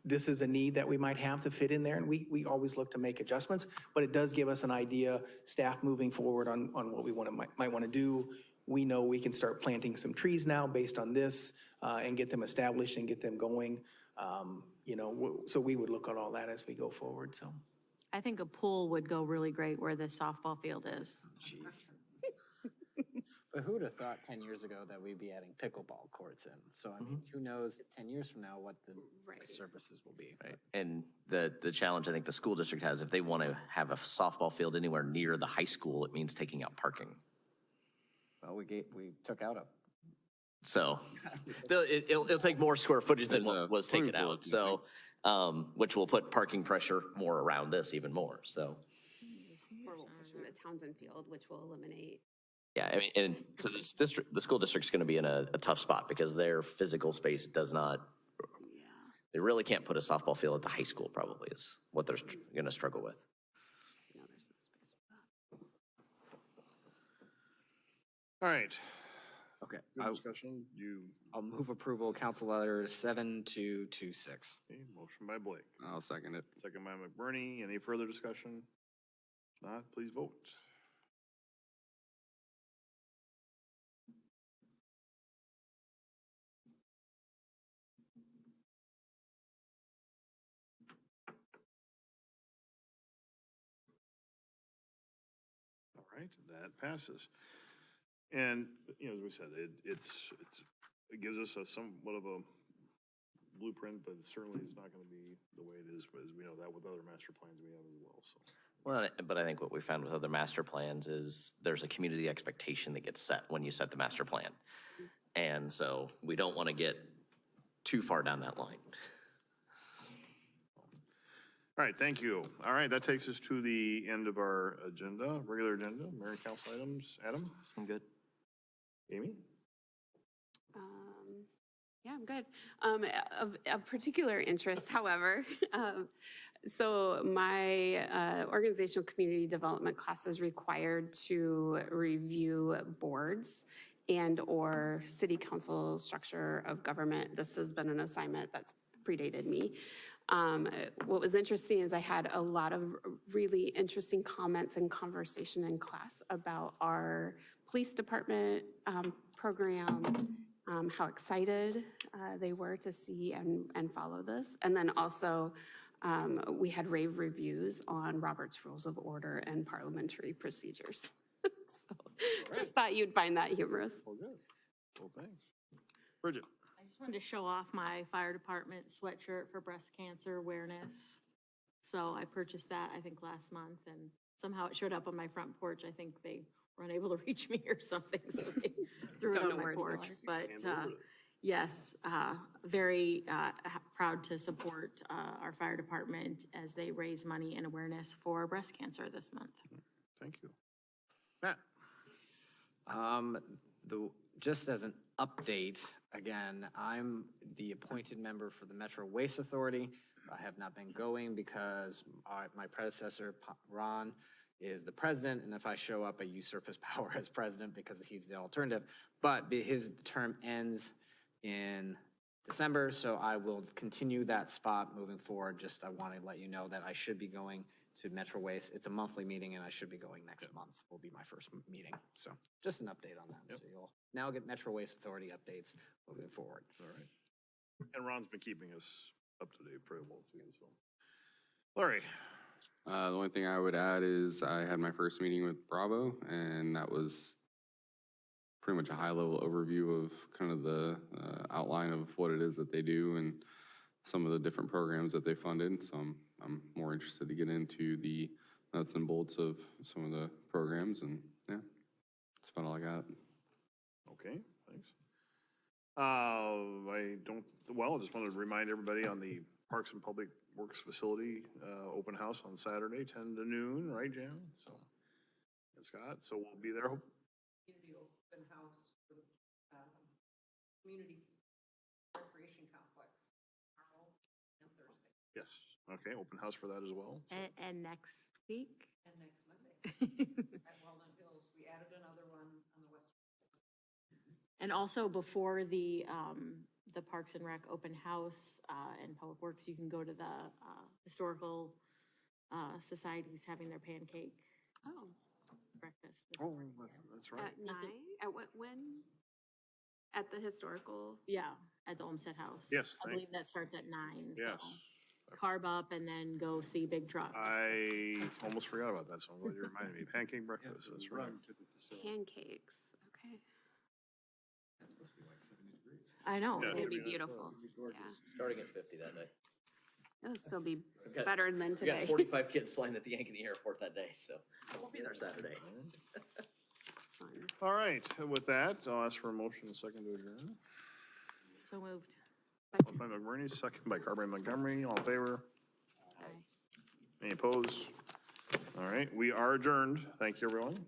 this is a need that we might have to fit in there, and we always look to make adjustments, but it does give us an idea, staff moving forward on what we might want to do. We know we can start planting some trees now based on this and get them established and get them going. So we would look at all that as we go forward, so. I think a pool would go really great where this softball field is. Jeez. But who would have thought 10 years ago that we'd be adding pickleball courts in? So, I mean, who knows 10 years from now what the services will be. Right. And the challenge I think the school district has, if they want to have a softball field anywhere near the high school, it means taking out parking. Well, we took out a. So it'll take more square footage than what was taken out. So, which will put parking pressure more around this even more, so. Or we'll push them to Townsend Field, which will eliminate. Yeah, I mean, and so this district, the school district's going to be in a tough spot because their physical space does not, they really can't put a softball field at the high school probably is what they're going to struggle with. No, there's no space for that. All right. Okay. Good discussion. I'll move approval, council letter 7226. Okay, motion by Blake. I'll second it. Second by McBurney. Any further discussion? If not, please vote. All right, that passes. And, as we said, it gives us somewhat of a blueprint, but it certainly is not going to be the way it is, as we know that with other master plans we have as well, so. Well, but I think what we found with other master plans is there's a community expectation that gets set when you set the master plan. And so we don't want to get too far down that line. All right, thank you. All right, that takes us to the end of our agenda, regular agenda, mayor and council items. Adam? I'm good. Amy? Yeah, I'm good. Of particular interest, however, so my organizational community development class is required to review boards and/or city council structure of government. This has been an assignment that's predated me. What was interesting is I had a lot of really interesting comments and conversation in class about our police department program, how excited they were to see and follow this. And then also we had rave reviews on Robert's Rules of Order and parliamentary procedures. So just thought you'd find that humorous. Well, good. Well, thanks. Bridget? I just wanted to show off my fire department sweatshirt for breast cancer awareness. So I purchased that, I think, last month, and somehow it showed up on my front porch. I think they were unable to reach me or something, so they threw it Don't on know my where to porch. go. But yes, very proud to support our fire department as they raise money and awareness for breast cancer this month. Thank you. Matt? Just as an update, again, I'm the appointed member for the Metro Waste Authority. I have not been going because my predecessor, Ron, is the president, and if I show up, I usurp his power as president because he's the alternative. But his term ends in December, so I will continue that spot moving forward. Just, I want to let you know that I should be going to Metro Waste. It's a monthly meeting, and I should be going next month, will be my first meeting. So just an update on that. So you'll now get Metro Waste Authority updates moving forward. All right. And Ron's been keeping us up to date pretty well too, so. Larry? The only thing I would add is I had my first meeting with Bravo, and that was pretty much a high-level overview of kind of the outline of what it is that they do and some of the different programs that they funded. So I'm more interested to get into the nuts and bolts of some of the programs, and yeah, that's about all I got. Okay, thanks. I just wanted to remind everybody on the Parks and Public Works Facility, open house on Saturday, 10 to noon, right, Jan? So, and Scott, so we'll be there. Community open house for the community recreation complex tomorrow and Thursday Yes, okay, open house for that as well. So- And next week? and next Monday at Walnut Hills. We added another one on the west. And also before the Parks and Rec open house and Public Works, you can go to the Historical Societies having their pancake Oh, breakfast. Oh, that's right. at 9, at what, when? At the historical? Yeah, at the Olmsted House. Yes, I thank- believe that starts at 9. so Yes. Carb up and then go see Big Trucks. I almost forgot about that, so I'm glad you reminded me. Pancake breakfast, that's right. Pancakes, okay. I know. Yeah, It'd be should be nice. beautiful, yeah. Starting at 50 that day. It'll still be got- better than We got today. 45 kids flying at the Yankee Airport that day, so I won't be there Saturday. Fun. All right, with that, I'll ask for a motion and second to adjourn. So moved. Motion by McBurney, second by Carberry Montgomery, all in favor? Aye. Any opposed? All right, we are adjourned. Thank you, everyone.